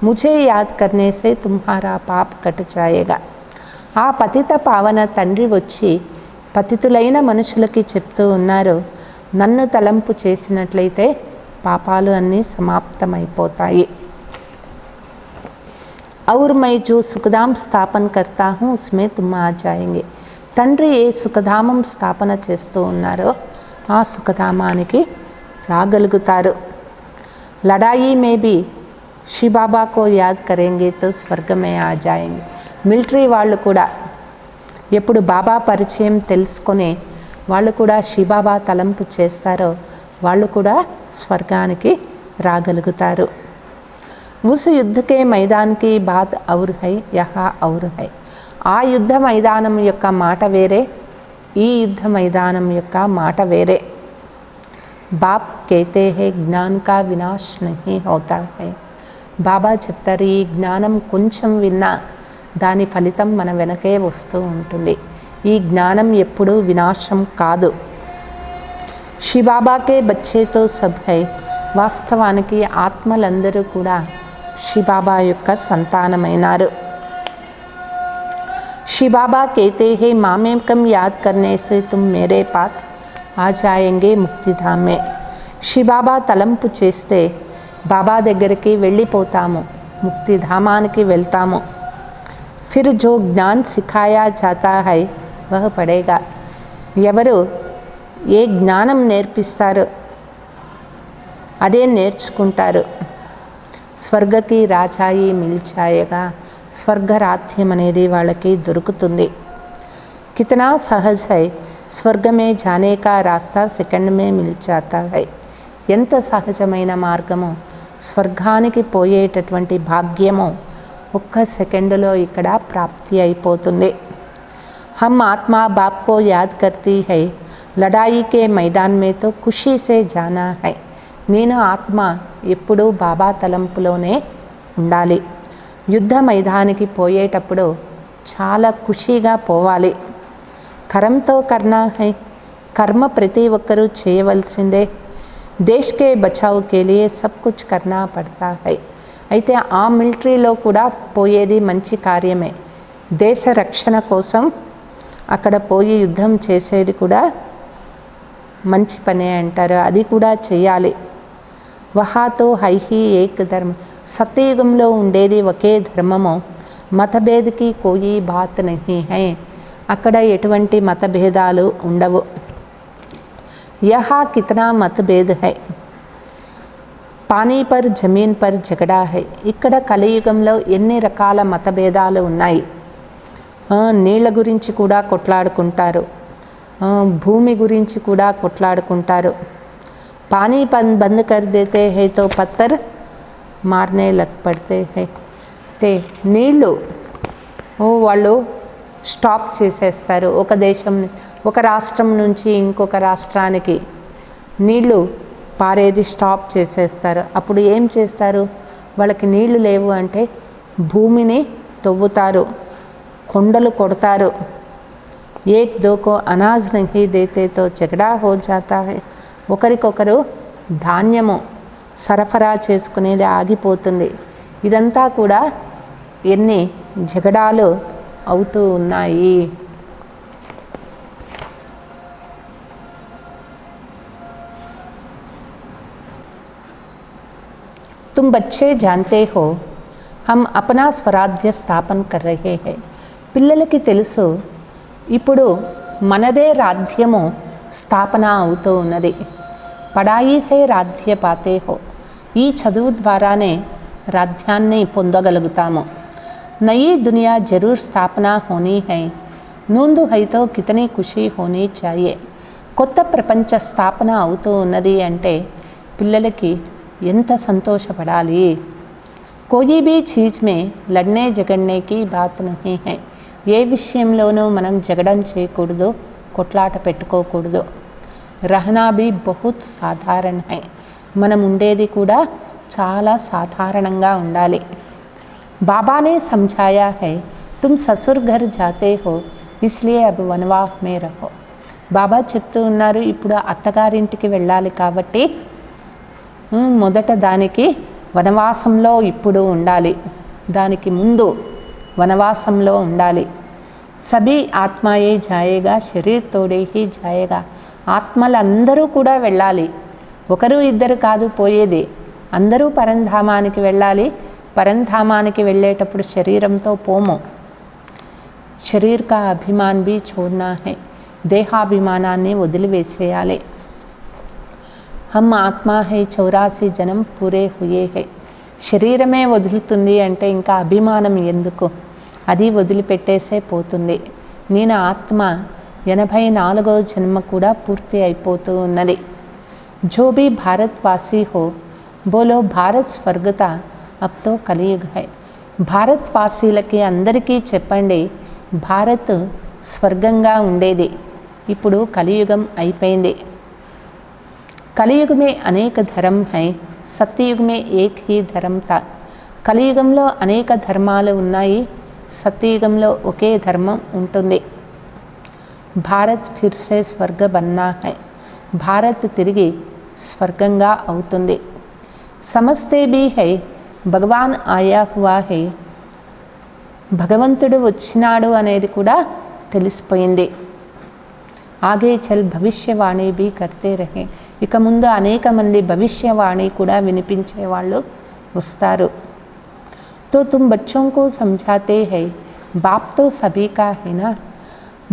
[SPEAKER 2] ముझే యాద్ కర్నే సే తుమ్హారా పాప్ కట్ జాయేగా. ఆ పతిత పావన తండ్రి వచ్చి పతితులైన మనుషులకి చెప్తూ ఉన్నారు, నన్ను తలంపు చేసినట్లయితే పాపాలు అన్నీ సమాప్తమైపోతాయి. और मैं जो सुखधाम स्थापन करता हूँ उसमें तुम आ जाएंगे. తండ్రి ఏ సుఖధామం స్థాపన చేస్తూ ఉన్నారో ఆ సుఖధామానికి రాగలుగుతారు. లడాయి మే బి శివబాబా కో యాద్ కరేంగే తో స్వర్గ మే ఆ జాయేంగే. మిలిటరీ వాళ్ళు కూడా ఎప్పుడు బాబా పరిచయం తెలుసుకొని వాళ్ళు కూడా శివబాబా తలంపు చేస్తారో వాళ్ళు కూడా స్వర్గానికి రాగలుగుతారు. ఉస్ యుద్ధకే మైదాన్కి బాత్ ఔర్ హై, యహా ఔర్ హై. ఆ యుద్ధ మైదానం యొక్క మాట వేరే, ఈ యుద్ధ మైదానం యొక్క మాట వేరే. బాప్ కేతే హై జ్ఞాన్ కా వినాశ్ నహీ హోతా హై. బాబా చెప్తారు, ఈ జ్ఞానం కొంచెం విన్నా దాని ఫలితం మన వెనకే వస్తూ ఉంటుంది. ఈ జ్ఞానం ఎప్పుడూ వినాశం కాదు. శివబాబాకే బచ్చేతో సబ్ హై. వాస్తవానికి ఆత్మలందరూ కూడా శివబాబా యొక్క సంతానమైనారు. శివబాబా कहते हैं मामेकम याद करने से तुम मेरे पास आ जाएंगे मुक्तिधाम में. శివబాబా తలంపు చేస్తే బాబా దగ్గరికి వెళ్ళిపోతాము, ముక్తిధామానికి వెళ్తాము. ఫిర్ జో జ్ఞాన్ సిఖాయా జాతా హై వహ పడేగా. ఎవరు ఏ జ్ఞానం నేర్పిస్తారో అదే నేర్చుకుంటారు. స్వర్గకి రాజాయి మిల్చాయగా. స్వర్గరాధ్యం అనేది వాళ్ళకి దొరుకుతుంది. కితనా సహజ్ హై, స్వర్గమే జానే కా రాస్తా సెకండ్ మే మిల్ జాతా హై. ఎంత సహజమైన మార్గము, స్వర్గానికి పోయేటటువంటి భాగ్యము ఒక్క సెకండులో ఇక్కడ ప్రాప్తి అయిపోతుంది. హమ్ ఆత్మా బాప్ కో యాద్ కర్తీ హై, లడాయి కే మైదాన్ మే తో ఖుషీ సే జానా హై. నేను ఆత్మ ఎప్పుడూ బాబా తలంపులోనే ఉండాలి. యుద్ధ మైదానికి పోయేటప్పుడు చాలా ఖుషీగా పోవాలి. కర్మతో కర్నా హై, కర్మ ప్రతి ఒక్కరూ చేయవలసిందే. దేశ్ కే బచావ్ కే లియే సబ్ కుచ్ కర్నా పడతా హై. అయితే ఆ మిలిటరీలో కూడా పోయేది మంచి కార్యమే. దేశ రక్షణ కోసం అక్కడ పోయి యుద్ధం చేసేది కూడా మంచి పనే అంటారు, అది కూడా చేయాలి. వహాతో హైహి ఏక్ ధర్మ. సత్యయుగంలో ఉండేది ఒకే ధర్మము. మతభేదకి కోయి బాత్ నహీ హై. అక్కడ ఎటువంటి మతభేదాలు ఉండవు. యహా కితనా మతభేద్ హై. పానీ పర్ జమీన్ పర్ జగడా హై. ఇక్కడ కలియుగంలో ఎన్ని రకాల మతభేదాలు ఉన్నాయి. నీళ్ళ గురించి కూడా కొట్లాడుకుంటారు, భూమి గురించి కూడా కొట్లాడుకుంటారు. పానీ బంద్ కర్ దేతే హై తో పత్తర్ మార్నే లగ్ పడితే హై. నీళ్ళు వాళ్ళు స్టాప్ చేసేస్తారు. ఒక రాష్ట్రం నుంచి ఇంకొక రాష్ట్రానికి నీళ్ళు పారేది స్టాప్ చేసేస్తారు. అప్పుడు ఏం చేస్తారు? వాళ్ళకి నీళ్లు లేవు అంటే భూమిని తవ్వుతారు, కొండలు కొడతారు. ఏక్ దోకో అనాజ్ నహీ దేతే తో జగడా హో జాతా హై. ఒకరికొకరు ధాన్యము సరఫరా చేసుకునేది ఆగిపోతుంది. ఇదంతా కూడా ఎన్ని జగడాలు అవుతూ ఉన్నాయి. तुम बच्चे जानते हो हम अपना स्वराज्य स्थापन कर रहे हैं. పిల్లలకి తెలుసు ఇప్పుడు మనదే రాజ్యము స్థాపన అవుతూ ఉన్నది. పడాయి సే రాజ్య పాతే హో. ఈ చదువు ద్వారానే రాజ్యాన్ని పొందగలుగుతాము. నయీ దునియా జరూర్ స్థాపన హోనీ హై. నూందు హైతో కితనీ ఖుషీ హోనీ చాయే. కొత్త ప్రపంచ స్థాపన అవుతూ ఉన్నది అంటే పిల్లలకి ఎంత సంతోషపడాలి. కోయి భీ చీజ్ మే లడ్నే జగడ్నే కీ బాత్ నహీ హై. ఏ విషయంలోనూ మనం జగడం చేయకూడదు, కొట్లాట పెట్టుకోకూడదు. రహనా భీ బహుత్ సాధారణ హై. మనం ఉండేది కూడా చాలా సాధారణంగా ఉండాలి. బాబానే సమझाया है तुम ससुर घर जाते हो इसलिए अब वनवास में रहो. బాబా చెప్తూ ఉన్నారు, ఇప్పుడు అత్తగారింటికి వెళ్ళాలి కాబట్టి మొదట దానికి వనవాసంలో ఇప్పుడు ఉండాలి, దానికి ముందు వనవాసంలో ఉండాలి. సభీ ఆత్మాయే జాయేగా శరీర్ తోడే హీ జాయేగా. ఆత్మలందరూ కూడా వెళ్ళాలి, ఒకరు ఇద్దరు కాదు పోయేది, అందరూ పరంధామానికి వెళ్ళాలి. పరంధామానికి వెళ్ళేటప్పుడు శరీరంతో పోము. శరీర్ కా అభిమాన్ భీ छोड़ना है. దేహాభిమానాన్ని వదిలివేసేయాలి. హమ్ ఆత్మా హై 84 జనం పూరే హుయే హై. శరీరమే వదులుతుంది అంటే ఇంకా అభిమానం ఎందుకు? అది వదిలిపెట్టేసే పోతుంది. నేను ఆత్మ 84వ జన్మ కూడా పూర్తి అయిపోతూ ఉన్నది. జో భీ భారత్వాసీ హో బోలో భారత్ స్వర్గత అబ్ తో కలియుగ్ హై. భారత్వాసీలకి అందరికీ చెప్పండి, భారత్ స్వర్గంగా ఉండేది, ఇప్పుడు కలియుగం అయిపోయింది. కలియుग में అనేక ధర్మ హై, సత్యయుగ్ में एक ही धर्म था. కలియుగంలో అనేక ధర్మాలు ఉన్నాయి, సత్యయుగంలో ఒకే ధర్మం ఉంటుంది. భారత్ ఫిర్ సే స్వర్గ బన్నా హై. భారత్ తిరిగి స్వర్గంగా అవుతుంది. సమస్తే భీ హై భగవాన్ ఆయా హువా హై. భగవంతుడు వచ్చినాడు అనేది కూడా తెలిసిపోయింది. ఆగే చల్ భవిష్యవాణి భీ కర్తే రహే. ఇక ముందు అనేక మంది భవిష్యవాణి కూడా వినిపించే వాళ్ళు వస్తారు. తో తుమ్ బచ్చోं को समझाते हैं बाप तो सभी का है ना.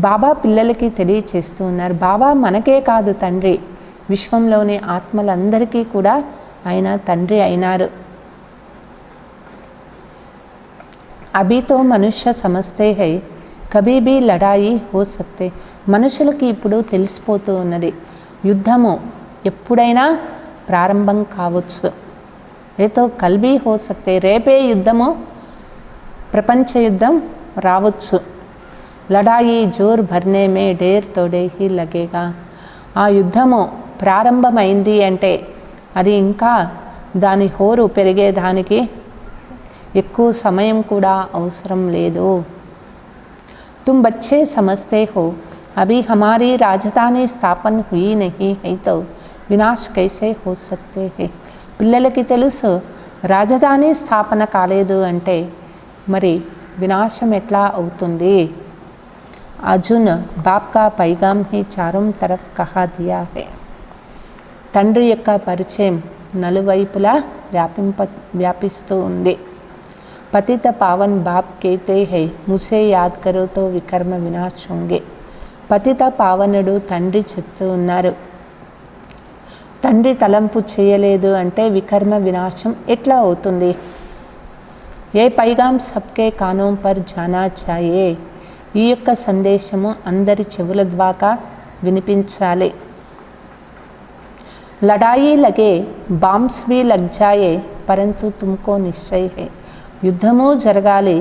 [SPEAKER 2] బాబా పిల్లలకి తెలియచేస్తూ ఉన్నారు, బాబా మనకే కాదు తండ్రి, విశ్వంలోని ఆత్మలందరికీ కూడా ఆయన తండ్రి అయినారు. అభి తో మనుష్య సమస్తే హై కభీ భీ లడాయి హో సక్తే. మనుషులకి ఇప్పుడు తెలిసిపోతూ ఉన్నది, యుద్ధము ఎప్పుడైనా ప్రారంభం కావచ్చు. ఏతో కల్ భీ హో సక్తే. రేపే యుద్ధము, ప్రపంచ యుద్ధం రావచ్చు. లడాయి జోర్ భర్నే మే డేర్ తోడే హీ లగేగా. ఆ యుద్ధము ప్రారంభమైంది అంటే అది ఇంకా దాని హోరు పెరిగేదానికి ఎక్కువ సమయం కూడా అవసరం లేదు. तुम बच्चे समझते हो अभी हमारी राजधानी स्थापन हुई नहीं है तो विनाश कैसे हो सकते हैं. పిల్లలకి తెలుసు రాజధాని స్థాపన కాలేదు అంటే మరి వినాశం ఎట్లా అవుతుంది. అర్జున్ బాప్ కా పైగామ్ హీ చారోం తరఫ్ కహా దియా హై. తండ్రి యొక్క పరిచయం నలువైపులా వ్యాపిస్తూ ఉంది. पतित पावन बाप कहते हैं मुझे याद करो तो विकर्म विनाश होंगे. పతిత పావనుడు తండ్రి చెప్తూ ఉన్నారు, తండ్రి తలంపు చేయలేదు అంటే వికర్మ వినాశం ఎట్లా అవుతుంది? ఏ పైగాం సబ్కే కానోం పర్ జానా చాయే. ఈ యొక్క సందేశము అందరి చెవుల ద్వారా వినిపించాలి. లడాయి లగే బాంబ్స్ भी లగ్ జాయే పరంతు తుమ్కో నిశ్చయ హై. యుద్ధము జరగాలి,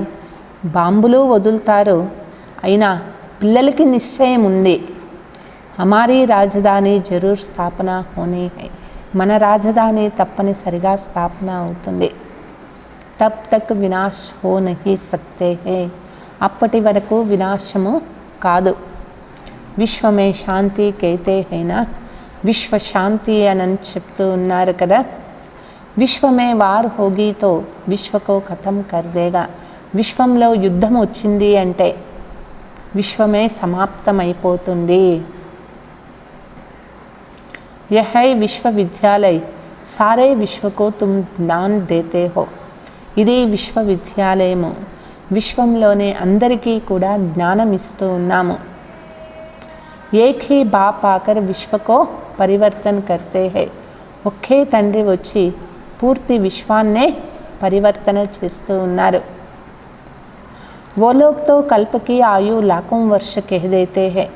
[SPEAKER 2] బాంబులు వదులుతారు, అయినా పిల్లలకి నిశ్చయం ఉంది. హమారీ రాజధాని జరూర్ స్థాపన హోనీ హై. మన రాజధాని తప్పనిసరిగా స్థాపన అవుతుంది. తబ్ తక్ వినాశ్ హో నహీ సక్తే హై. అప్పటి వరకు వినాశము కాదు. విశ్వమే శాంతి కైతే హైనా, విశ్వ శాంతి అని చెప్తూ ఉన్నారు కదా. విశ్వమే వార్ హోగీతో విశ్వకో ఖతం కర్ దేగా. విశ్వంలో యుద్ధం వచ్చింది అంటే విశ్వమే సమాప్తమైపోతుంది. यह है विश्वविद्यालय, सारे विश्व को तुम ज्ञान देते हो. ఇది విశ్వవిద్యాలయము, విశ్వంలోనే అందరికీ కూడా జ్ఞానం ఇస్తూ ఉన్నాము. ఏక్ హీ బాప్ ఆకర్ విశ్వకో పరివర్తన్ కర్తే హై. ఒకే తండ్రి వచ్చి పూర్తి విశ్వాన్నే పరివర్తన చేస్తూ ఉన్నారు. वो लोग तो कल्प की आयु लाखों वर्ष कह देते हैं.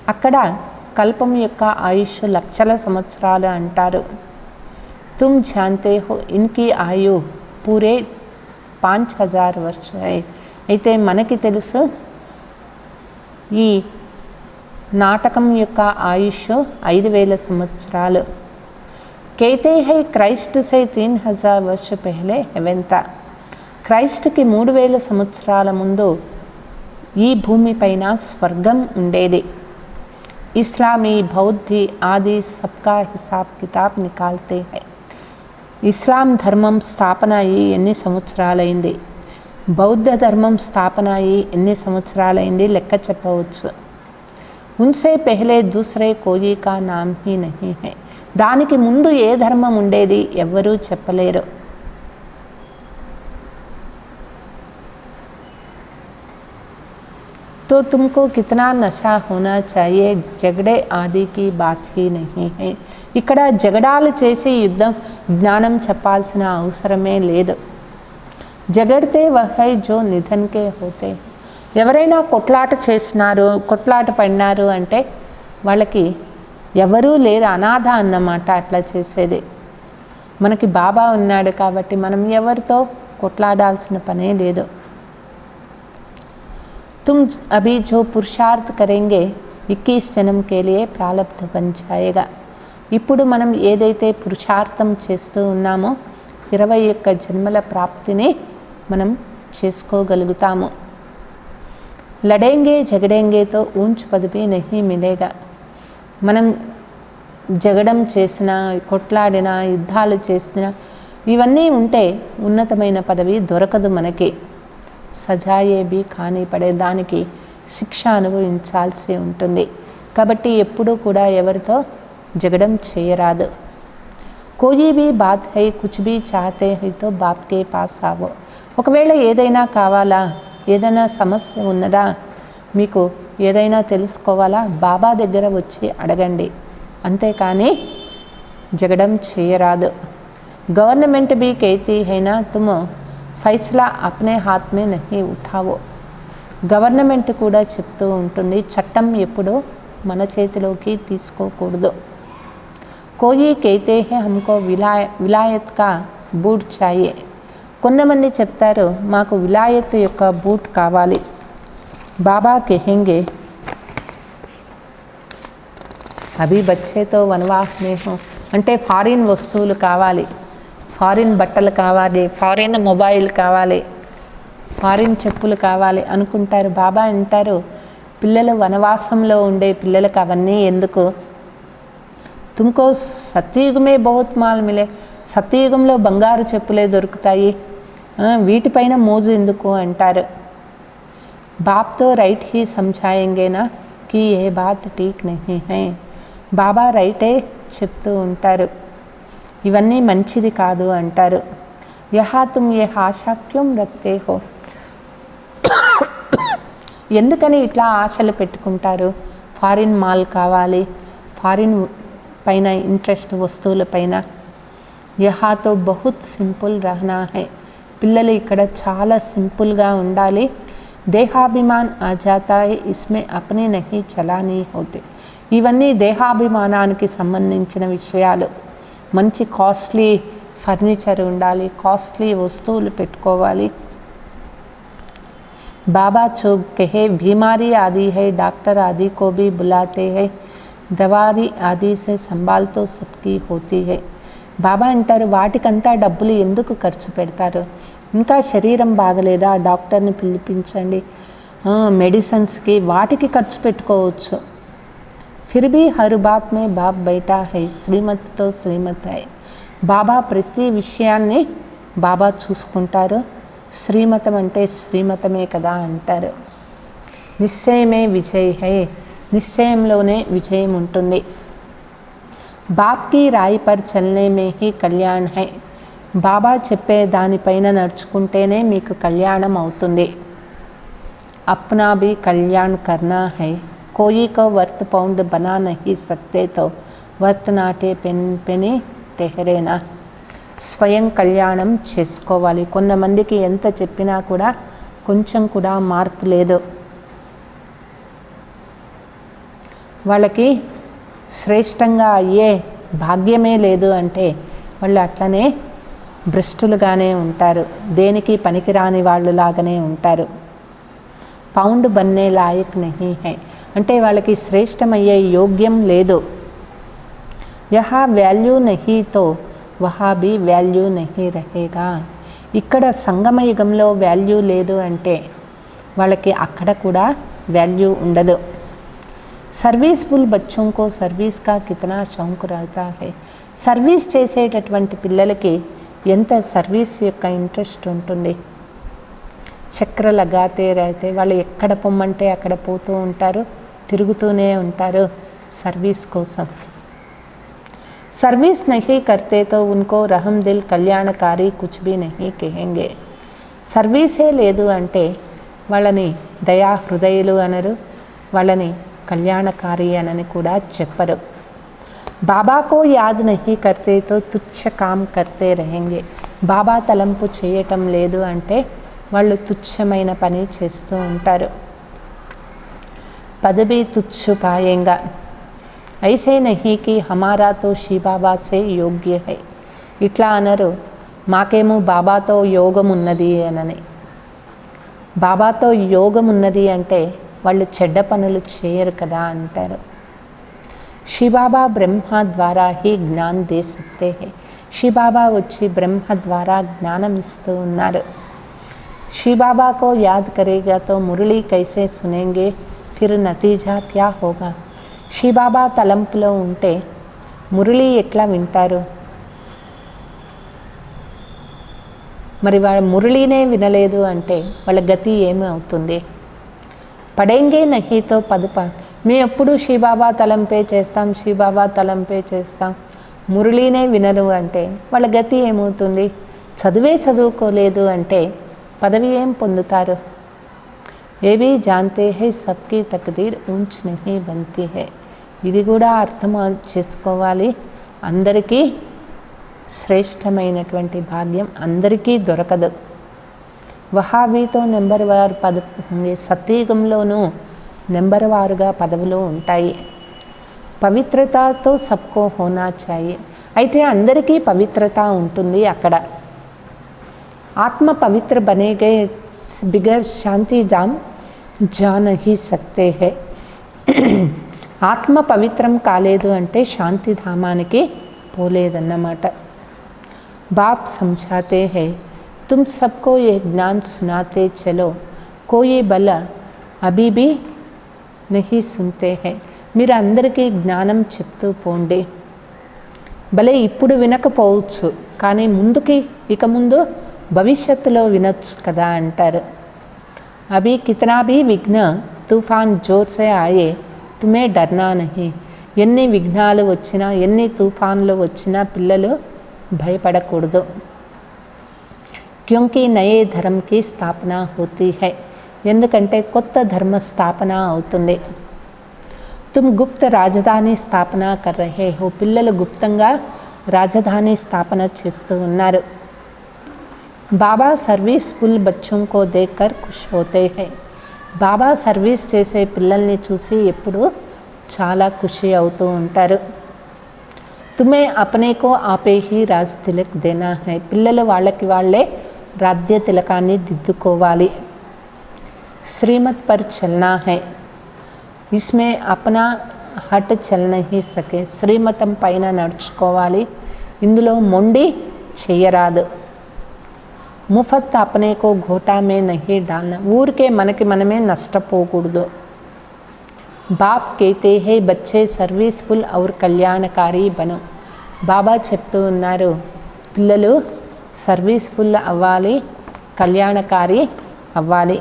[SPEAKER 2] అక్కడ కల్పం యొక్క ఆయుష్ లక్షల సంవత్సరాలు అంటారు. తుమ్ జాన్తే హో ఇన్కి ఆయు పూరే 5000 వర్ష హై. అయితే మనకి తెలుసు ఈ నాటకం యొక్క ఆయుష్ 5000 సంవత్సరాలు. कहते हैं क्राइस्ट से 3000 वर्ष पहले हेवन था. క్రైస్ట్కి 3000 సంవత్సరాల ముందు ఈ భూమిపైన స్వర్గం ఉండేది. ఇస్లామీ బౌద్ధి ఆది సబ్కా హిసాబ్ కితాబ్ నికాల్తే హై. ఇస్లాం ధర్మం స్థాపన అయ్యి ఎన్ని సంవత్సరాలైంది, బౌద్ధ ధర్మం స్థాపన అయ్యి ఎన్ని సంవత్సరాలైంది లెక్క చెప్పవచ్చు. ఉన్సే పెహలే దూసరే కోయి కా నామ్ హీ నహీ హై. దానికి ముందు ఏ ధర్మం ఉండేది ఎవ్వరూ చెప్పలేరు. तो तुमको कितना नशा होना चाहिए, జగడే ఆదికి బాత్ హీ నహీ హై. ఇక్కడ జగడాలు చేసి యుద్ధం జ్ఞానం చెప్పాల్సిన అవసరమే లేదు. జగడితే వహై జో నిధన్కే హోతే. ఎవరైనా కొట్లాట చేసినారు, కొట్లాట పడినారు అంటే వాళ్ళకి ఎవరూ లేరు, అనాథ అన్నమాట అట్లా చేసేది. మనకి బాబా ఉన్నాడు కాబట్టి మనం ఎవరితో కొట్లాడాల్సిన పనే లేదు. तुम अभी जो पुरुषार्थ करेंगे 21 जन्म के लिए प्रारब्ध बन जाएगा. ఇప్పుడు మనం ఏదైతే పురుషార్థం చేస్తూ ఉన్నామో 21 జన్మల ప్రాప్తిని మనం చేసుకోగలుగుతాము. లడేంగే జగడేంగేతో ఊంచ్ పదవి నహీ మిలేగా. మనం జగడం చేసినా, కొట్లాడినా, యుద్ధాలు చేసినా ఇవన్నీ ఉంటే ఉన్నతమైన పదవి దొరకదు మనకి. సజాయే బీ ఖానీ పడే, దానికి శిక్ష అనుభవించాల్సి ఉంటుంది. కాబట్టి ఎప్పుడూ కూడా ఎవరితో జగడం చేయరాదు. కోయి బీ బాత్ హై కుచ్ బీ చాహతే హై తో బాప్కే పాస్ ఆవో. ఒకవేళ ఏదైనా కావాలా, ఏదైనా సమస్య ఉన్నదా, మీకు ఏదైనా తెలుసుకోవాలా, బాబా దగ్గర వచ్చి అడగండి, అంతేకాని జగడం చేయరాదు. గవర్నమెంట్ బీ कहती है ना तुम ఫైసలా అప్నే హాత్ మే నహీ ఉఠావో. గవర్నమెంట్ కూడా చెప్తూ ఉంటుంది చట్టం ఎప్పుడూ మన చేతిలోకి తీసుకోకూడదు. కోయి कहते हैं हमको విలాయత్ కా బూట్ చాయే. కొంతమంది చెప్తారు మాకు విలాయత్ యొక్క బూట్ కావాలి. బాబా కహెంగే అభి బచ్చేతో వనవాస్ మే హో. అంటే ఫారిన్ వస్తువులు కావాలి, ఫారిన్ బట్టలు కావాలి, ఫారిన్ మొబైల్ కావాలి, ఫారిన్ చెప్పులు కావాలి అనుకుంటారు. బాబా అంటారు పిల్లలు వనవాసంలో ఉండే పిల్లలకు అవన్నీ ఎందుకు, తుమ్కో సత్యయుగమే బహుత్ మాల్ మిలే. సత్యయుగంలో బంగారు చెప్పులే దొరుకుతాయి, వీటిపైన మోజు ఎందుకు అంటారు. బాప్తో రైట్ హీ సమझाएंगे కి ఏ బాత్ ఠీక్ నహీ హై. బాబా రైటే చెప్తూ ఉంటారు, ఇవన్నీ మంచిది కాదు అంటారు. యహా తుమ్ ఏ ఆశా క్యూం రఖతే హో. ఎందుకని ఇట్లా ఆశలు పెట్టుకుంటారు, ఫారిన్ మాల్ కావాలి, ఫారిన్ పైన ఇంట్రెస్ట్, వస్తువుల పైన. యహా తో బహుత్ సింపుల్ రహనా హై. పిల్లలు ఇక్కడ చాలా సింపుల్గా ఉండాలి. దేహాభిమాన్ ఆ జాతా హై, ఇస్మే అప్నే నహీ చలానీ హోతే. ఇవన్నీ దేహాభిమానానికి సంబంధించిన విషయాలు. మంచి కాస్ట్లీ ఫర్నిచర్ ఉండాలి, కాస్ట్లీ వస్తువులు పెట్టుకోవాలి. बाबा जो कहे बीमारी आदि है, डॉक्टर आदि को भी बुलाते हैं, दवाई आदि से संभाल तो सबकी होती है. బాబా అంటారు, వాటికంతా డబ్బులు ఎందుకు ఖర్చు పెడతారు? ఇంకా శరీరం బాగలేదా, డాక్టర్ని పిలిపించండి. మెడిసిన్స్కి వాటికి ఖర్చు పెట్టుకోవచ్చు. ఫిర్ భీ హర్ బాత్ మే బాప్ బైఠా హై, శ్రీమతితో శ్రీమత్ హై. బాబా ప్రతి విషయాన్ని బాబా చూసుకుంటారు. శ్రీమతం అంటే శ్రీమతమే కదా అంటారు. నిశ్చయమే విజయ్ హై, నిశ్చయంలోనే విజయం ఉంటుంది. బాప్కి రాయి పర్ చల్నే మే హీ కళ్యాణ్ హై. బాబా చెప్పే దానిపైన నడుచుకుంటేనే మీకు కళ్యాణం అవుతుంది. అప్నా భీ కళ్యాణ్ కర్నా హై, కోయి కో వర్త్ పౌండ్ బనా నహీ సక్తే తో వర్త్ నాటే పెని టెహరేనా. స్వయం కళ్యాణం చేసుకోవాలి. కొంతమందికి ఎంత చెప్పినా కూడా కొంచెం కూడా మార్పు లేదు. వాళ్ళకి శ్రేష్టంగా అయ్యే భాగ్యమే లేదు అంటే వాళ్ళు అట్లనే భ్రష్టులుగానే ఉంటారు, దేనికి పనికిరాని వాళ్ళు లాగానే ఉంటారు. పౌండ్ బన్నే లాయక్ నహీ హై అంటే వాళ్ళకి శ్రేష్టమయ్యే యోగ్యం లేదు. యహా వాల్యూ నహీ తో వహా భీ వాల్యూ నహీ రహేగా. ఇక్కడ సంగమయుగంలో వాల్యూ లేదు అంటే వాళ్ళకి అక్కడ కూడా వాల్యూ ఉండదు. సర్వీస్ఫుల్ బచ్చోं को సర్వీస్ కా కితనా షౌక్ రహతా హై. సర్వీస్ చేసేటటువంటి పిల్లలకి ఎంత సర్వీస్ యొక్క ఇంట్రెస్ట్ ఉంటుంది. చక్ర లగాతే రహతే, వాళ్ళు ఎక్కడ పొమ్మంటే అక్కడ పోతూ ఉంటారు, తిరుగుతూనే ఉంటారు సర్వీస్ కోసం. सर्विस नहीं करते तो उनको रहम दिल कल्याणकारी कुछ भी नहीं कहेंगे. సర్వీసే లేదు అంటే వాళ్ళని దయా హృదయులు అనరు, వాళ్ళని కళ్యాణకారి అనని కూడా చెప్పరు. బాబాకో యాద్ నహీ కర్తే తో తుచ్చ కామ్ కర్తే రహెంగే. బాబా తలంపు చేయటం లేదు అంటే వాళ్ళు తుచ్చమైన పని చేస్తూ ఉంటారు. పదవి తుచ్చు పాయంగా. ఐసే నహీ కి హమారా తో శీ బాబా సే యోగ్య హై. ఇట్లా అనరు, మాకేమో బాబాతో యోగం ఉన్నది అనని. బాబాతో యోగం ఉన్నది అంటే వాళ్ళు చెడ్డ పనులు చేయరు కదా అంటారు. శీ బాబా బ్రహ్మ ద్వారా హీ జ్ఞాన్ దే సక్తే హై. శీ బాబా వచ్చి బ్రహ్మ ద్వారా జ్ఞానం ఇస్తూ ఉన్నారు. శీ బాబా కో యాద్ కరేగా తో మురళీ కైసే సునేంగే, ఫిర్ నతీజా క్యా హోగా. శీ బాబా తలంపులో ఉంటే మురళి ఎట్లా వింటారు? మరి వాళ్ళ మురళీనే వినలేదు అంటే వాళ్ళ గతి ఏమి అవుతుంది? పడేంగే నహీతో మేము ఎప్పుడు శీ బాబా తలంపే చేస్తాం, శీ బాబా తలంపే చేస్తాం, మురళీనే వినరు అంటే వాళ్ళ గతి ఏమవుతుంది? చదువే చదువుకోలేదు అంటే పదవి ఏం పొందుతారు? ఏ భీ జాన్తే హై సబ్కి తక్దీర్ ఊంచ్ నహీ బంతీ హై. ఇది కూడా అర్థం చేసుకోవాలి. అందరికీ శ్రేష్టమైనటువంటి భాగ్యం అందరికీ దొరకదు. వహాబీతో నెంబర్ వారు సత్యయుగంలోనూ నెంబర్ వారుగా పదవులు ఉంటాయి. పవిత్రతతో సబ్కో హోనా చాయి. అయితే అందరికీ పవిత్రత ఉంటుంది అక్కడ. ఆత్మ పవిత్ర బనేగే బిగర్ శాంతి ధామ్ జా నహీ సక్తే హై. ఆత్మ పవిత్రం కాలేదు అంటే శాంతిధామానికి పోలేదన్నమాట. బాప్ సమझाते हैं, तुम सबको ये ज्ञान सुनाते चलो, कोई बल अभी भी नहीं सुनते हैं. మీరు అందరికీ జ్ఞానం చెప్తూ పోండి. భలే ఇప్పుడు వినకపోవచ్చు, కానీ ఇక ముందు భవిష్యత్తులో వినొచ్చు కదా అంటారు. అభి కితనా భీ విఘ్న తూఫాన్ జోర్ సే ఆయే తుమే డర్నా నహీ. ఎన్ని విఘ్నాలు వచ్చినా, ఎన్ని తుఫాన్లు వచ్చినా పిల్లలు భయపడకూడదు. క్యోంకి నయే ధర్మకి స్థాపన హోతీ హై. ఎందుకంటే కొత్త ధర్మ స్థాపన అవుతుంది. तुम गुप्त राजधानी స్థాపన कर रहे हो. పిల్లలు గుప్తంగా రాజధాని స్థాపన చేస్తూ ఉన్నారు. బాబా సర్వీస్ ఫుల్ బచ్చోं को देखकर खुश होते हैं. బాబా సర్వీస్ చేసే పిల్లల్ని చూసి ఎప్పుడు చాలా ఖుషి అవుతూ ఉంటారు. తుమే అప్నే కో ఆపే హీ రాజ్ తిలక్ దేనా హై. పిల్లలు వాళ్ళకి వాళ్ళే రాజ్య తిలకాన్ని దిద్దుకోవాలి. శ్రీమత్ పర్ చల్నా హై. ఇస్మే అప్నా హట్ చల్ నహీ సకే. శ్రీమతం పైన నడుచుకోవాలి, ఇందులో మొండి చెయ్యరాదు. ముఫత్ అప్నే కో ఘోటా మే నహీ డాల్నా. ఊరికే మనకి మనమే నష్టపోకూడదు. బాప్ కేతే హే బచ్చే సర్వీస్ఫుల్ ఔర్ కళ్యాణకారి బనో. బాబా చెప్తూ ఉన్నారు, పిల్లలు సర్వీస్ఫుల్ అవ్వాలి, కళ్యాణకారి అవ్వాలి.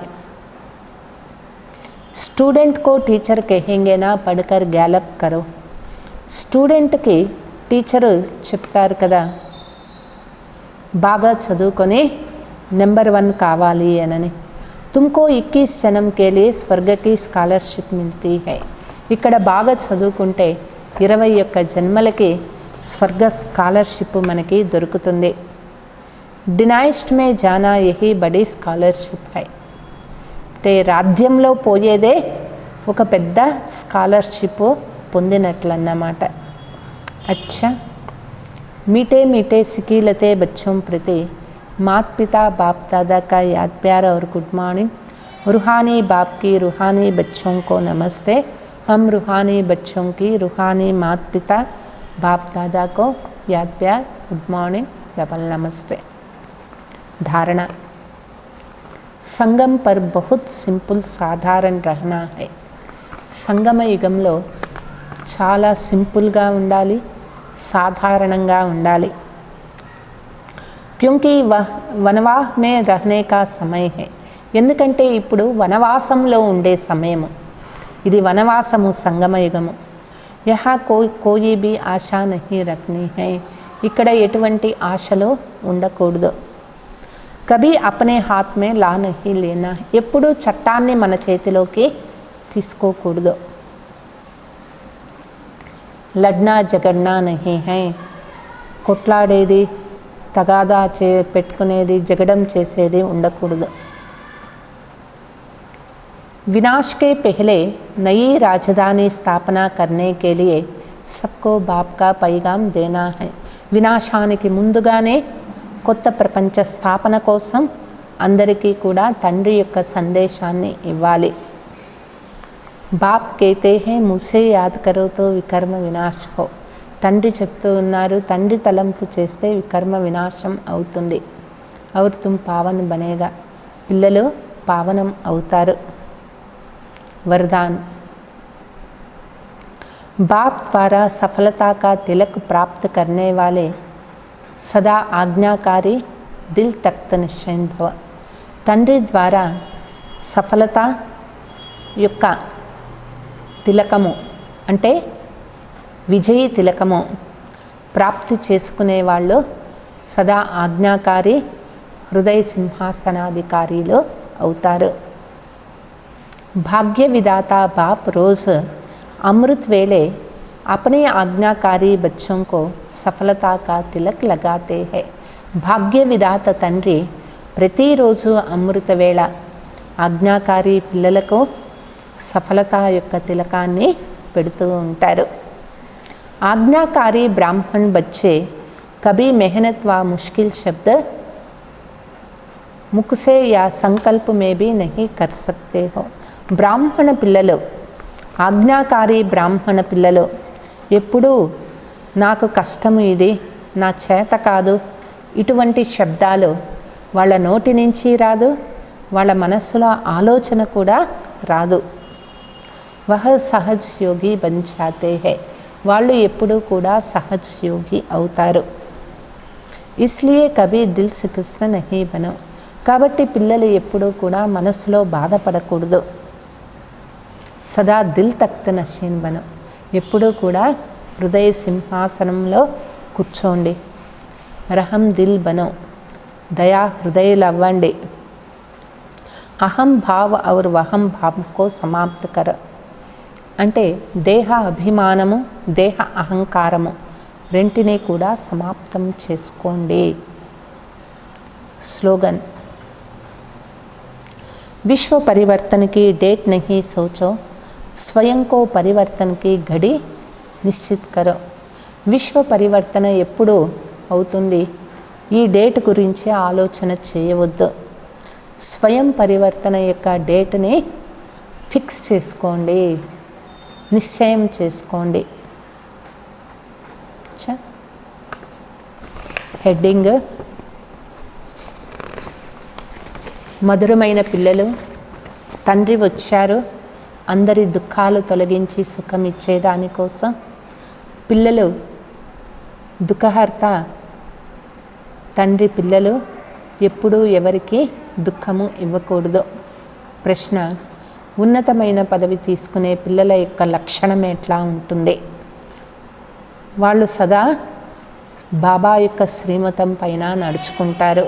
[SPEAKER 2] స్టూడెంట్ కో టీచర్ కహేంగే నా పడకర్ గ్యాలప్ కరో. స్టూడెంట్కి టీచరు చెప్తారు కదా, బాగా చదువుకొని నెంబర్ 1 కావాలి అనని. తుమ్కో 21 జనం కే లియే స్వర్గకి స్కాలర్షిప్ మిల్తీ హై. ఇక్కడ బాగా చదువుకుంటే 21 జన్మలకి స్వర్గ స్కాలర్షిప్ మనకి దొరుకుతుంది. డినాయిస్ట్ మే జానా యహీ బడీ స్కాలర్షిప్ హై. అంటే రాజ్యంలో పోయేదే ఒక పెద్ద స్కాలర్షిప్ పొందినట్లన్నమాట. అచ్చా, మీటే మీటే సికీలతే బచ్చోं ప్రతి మాత్ పితా బాప్ దాదా కా యాద్ ప్యార్ और गुड मॉर्निंग. रूहानी बाप की रूहानी बच्चों को नमस्ते. हम रूहानी बच्चों की रूहानी मात पिता बाप दादा को याद प्यार, गुड मॉर्निंग, डबल नमस्ते. धारणा. సంగం పర్ బహుత్ సింపుల్ సాధారణ రహనా హై. సంగమ యుగంలో చాలా సింపుల్గా ఉండాలి, సాధారణంగా ఉండాలి. క్యూంకీ వనవాహ్ మే రహనే కా సమయ హై. ఎందుకంటే ఇప్పుడు వనవాసంలో ఉండే సమయము. ఇది వనవాసము, సంగమ యుగము. యహా కోయి బి ఆశా నహీ రఖనీ హై. ఇక్కడ ఎటువంటి ఆశలు ఉండకూడదు. కభీ అప్నే హాత్ మే లా నహీ లేనా. ఎప్పుడూ చట్టాన్ని మన చేతిలోకి తీసుకోకూడదు. లడ్నా జగడ్నా నహీ హై. కొట్లాడేది, తగాదా పెట్టుకునేది, జగడం చేసేది ఉండకూడదు. వినాశ్ కే పెహ్లే నయీ రాజధాని స్థాపన కర్నే కే లియే సబ్కో బాప్ కా పైగామ్ దేనా హై. వినాశానికి ముందుగానే కొత్త ప్రపంచ స్థాపన కోసం అందరికీ కూడా తండ్రి యొక్క సందేశాన్ని ఇవ్వాలి. బాప్ కేతే హే ముసే యాద్ కరో తో వికర్మ వినాశ్ హో. తండ్రి చెప్తూ ఉన్నారు, తండ్రి తలంపు చేస్తే వికర్మ వినాశం అవుతుంది. ఔర్ తుమ్ పావన్ బనేగా. పిల్లలు పావనం అవుతారు. వరదాన్. बाप द्वारा सफलता का तिलक प्राप्त करने वाले సదా ఆజ్ఞాకారి దిల్ తఖ్త్ నిశ్చయం భవ. తండ్రి ద్వారా సఫలత యొక్క తిలకము అంటే విజయీ తిలకము ప్రాప్తి చేసుకునే వాళ్ళు సదా ఆజ్ఞాకారి, హృదయ సింహాసనాధికారిలో అవుతారు. భాగ్య విధాత బాప్ రోజు అమృత్ వేళే अपने आज्ञाकारी बच्चों को सफलता का तिलक लगाते हैं. భాగ్య విధాత తండ్రి ప్రతిరోజు అమృత వేళ ఆజ్ఞాకారి పిల్లలకు సఫలత యొక్క తిలకాన్ని పెడుతూ ఉంటారు. ఆజ్ఞాకారి బ్రాహ్మణ్ బచ్చే కభీ మెహనత్ వ ముష్కిల్ శబ్ద ముఖ్ సే యా సంకల్ప మే భీ నహీ కర్ సక్తే హో. బ్రాహ్మణ పిల్లలు, ఆజ్ఞాకారి బ్రాహ్మణ పిల్లలు ఎప్పుడూ నాకు కష్టము, ఇది నా చేత కాదు, ఇటువంటి శబ్దాలు వాళ్ళ నోటి నుంచి రాదు, వాళ్ళ మనస్సులో ఆలోచన కూడా రాదు. వహ సహజ్ యోగి బన్ జాతే హై. వాళ్ళు ఎప్పుడూ కూడా సహజ్ యోగి అవుతారు. ఇస్లియే కభీ దిల్ సికిత్స నహీ బనో. కాబట్టి పిల్లలు ఎప్పుడూ కూడా మనస్సులో బాధపడకూడదు. సదా దిల్ తఖ్త్ నషీన్ బనో. ఎప్పుడూ కూడా హృదయ సింహాసనంలో కూర్చోండి. రహం దిల్ బనో. దయా హృదయాలు అవ్వండి. అహం భావ్ ఔర్ వహం భావ్ కో సమాప్త కర. అంటే దేహ అభిమానము, దేహ అహంకారము రెంటినీ కూడా సమాప్తం చేసుకోండి. స్లోగన్: विश्व परिवर्तन की डेट नहीं सोचो, स्वयं को परिवर्तन की घड़ी నిశ్చిత్ కరో. విశ్వ పరివర్తన ఎప్పుడు అవుతుంది, ఈ డేట్ గురించి ఆలోచన చేయవద్దు. స్వయం పరివర్తన యొక్క డేట్ని ఫిక్స్ చేసుకోండి, నిశ్చయం చేసుకోండి. హెడ్డింగ్: మధురమైన పిల్లలు, తండ్రి వచ్చారు అందరి దుఃఖాలు తొలగించి సుఖం ఇచ్చేదానికోసం. పిల్లలు దుఃఖహర్త తండ్రి. పిల్లలు ఎప్పుడూ ఎవరికి దుఃఖము ఇవ్వకూడదు. ప్రశ్న: ఉన్నతమైన పదవి తీసుకునే పిల్లల యొక్క లక్షణం ఎట్లా ఉంటుంది? వాళ్ళు సదా బాబా యొక్క శ్రీమతం పైన నడుచుకుంటారు.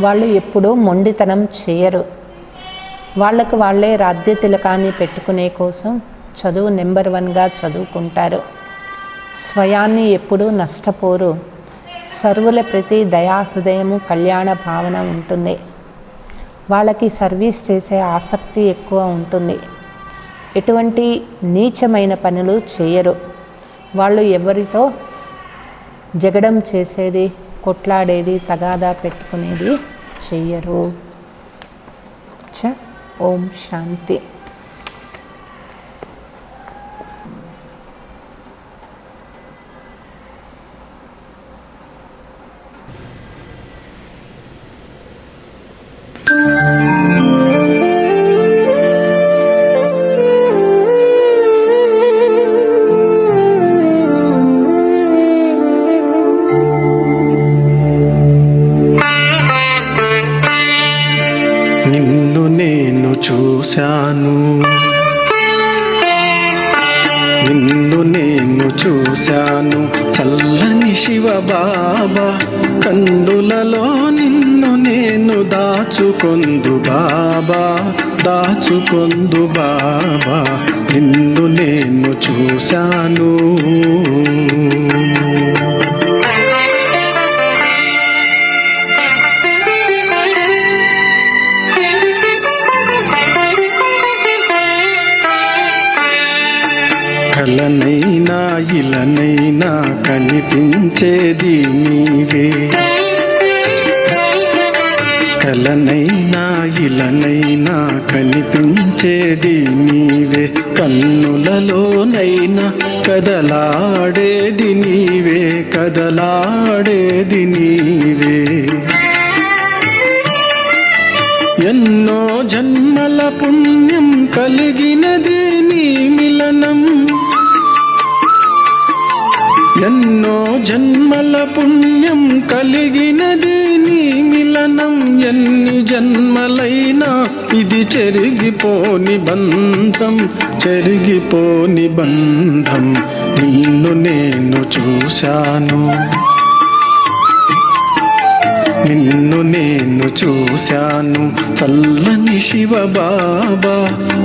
[SPEAKER 2] వాళ్ళు ఎప్పుడూ మొండితనం చేయరు. వాళ్ళకు వాళ్ళే రాజ్య తిలకాన్ని పెట్టుకునే కోసం చదువు నెంబర్ 1గా చదువుకుంటారు. స్వయాన్ని ఎప్పుడూ నష్టపోరు. సర్వుల ప్రతి దయాహృదయము, కళ్యాణ భావన ఉంటుంది. వాళ్ళకి సర్వీస్ చేసే ఆసక్తి ఎక్కువ ఉంటుంది. ఎటువంటి నీచమైన పనులు చేయరు. వాళ్ళు ఎవరితో జగడం చేసేది, కొట్లాడేది, తగాదా పెట్టుకునేది చెయ్యరు. ఓం శాంతి.
[SPEAKER 3] నిన్ను నేను చూశాను, నిన్ను నేను చూశాను చల్లని శివ బాబా. కన్నులలో నిన్ను నేను దాచుకొందు బాబా, దాచుకొందు బాబా. నిన్ను నేను చూశాను. కలనైనా ఇలనైనా కనిపించేది నీవే. కలనైనా ఇలనైనా కనిపించేది నీవే. కన్నులలోనైనా కదలాడేది నీవే, కదలాడేది నీవే. ఎన్నో జన్మల పుణ్యం కలిగినది నీ మిలనం. ఎన్నో జన్మల పుణ్యం కలిగినది నీ మిలనం. ఎన్ని జన్మలైనా ఇది చెరిగిపోని బంధం, చెరిగిపోని బంధం. నిన్ను నేను చూశాను, నిన్ను నేను చూశాను చల్లని శివ బాబా.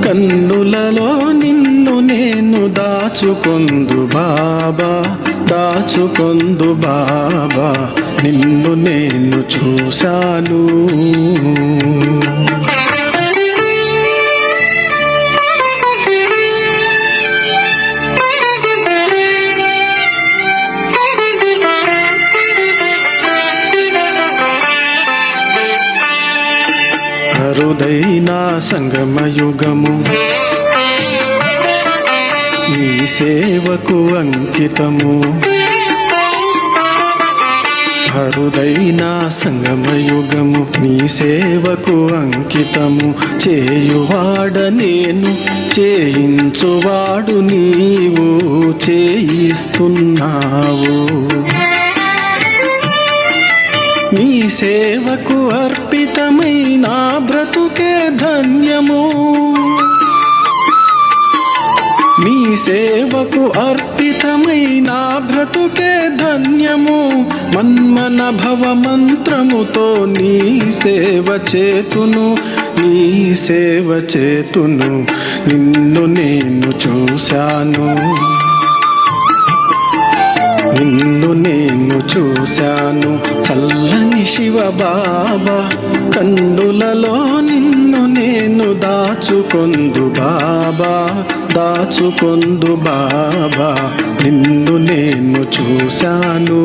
[SPEAKER 3] కన్నులలో నిన్ను నేను దాచుకొందు బాబా, దాచుకొందు బాబా. నిన్ను నేను చూశాను. అరుదైన సంగమయుగము నీ సేవకు అంకితము. అరుదైన సంగమయుగము నీ సేవకు అంకితము. చేయువాడ నేను, చేయించువాడు నీవు, చేయిస్తున్నావు. నీ సేవకు అర్పితమై నా బ్రతుకే ధన్యము. నీ సేవకు అర్పితమై నా బ్రతుకే ధన్యము. మన్మన భవ మంత్రముతో నీ సేవ చేతును, నీ సేవ చేతును నిన్ను నేను చూశాను నిన్ను నేను చూశాను చల్లని శివ బాబా కన్నులలో నిన్ను నేను దాచుకొందు బాబా దాచుకొందు బాబా నిన్ను నేను చూశాను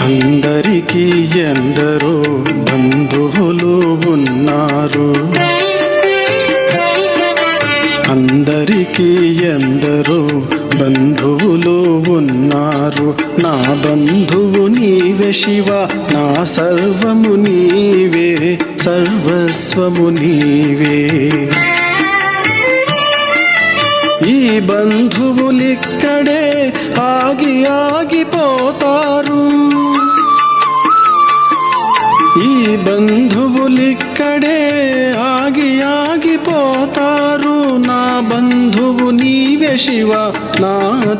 [SPEAKER 3] అందరికీ ఎందరో బంధువులు ఉన్నారు అందరికీ ఎందరో బంధువులు ఉన్నారు నా బంధువు నీవే శివ నా సర్వము నీవే సర్వస్వము నీవే ఈ బంధువులిక్కడే ఆగిపోతారు ఈ బంధువులిక్కడే ఆగిపోతారు నా బంధువు నీవే శివ నా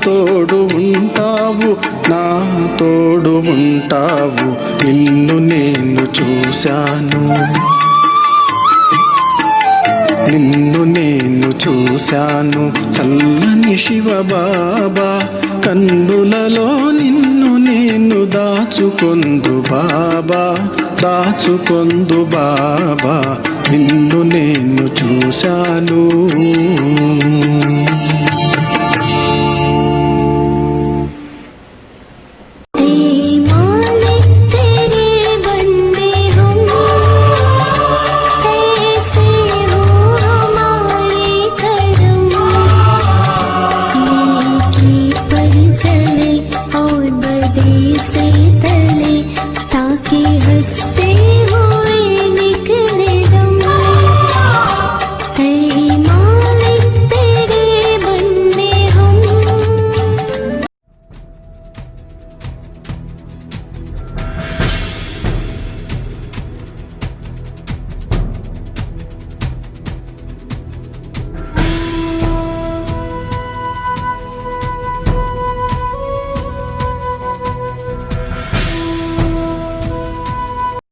[SPEAKER 3] తోడు ఉంటావు నా తోడు ఉంటావు నిన్ను నేను చూశాను నిన్ను నేను చూశాను చల్లని శివ బాబా కన్నులలో నిన్ను నేను దాచుకొందు బాబా దాచుకొందు బాబా నిన్ను నేను చూశాను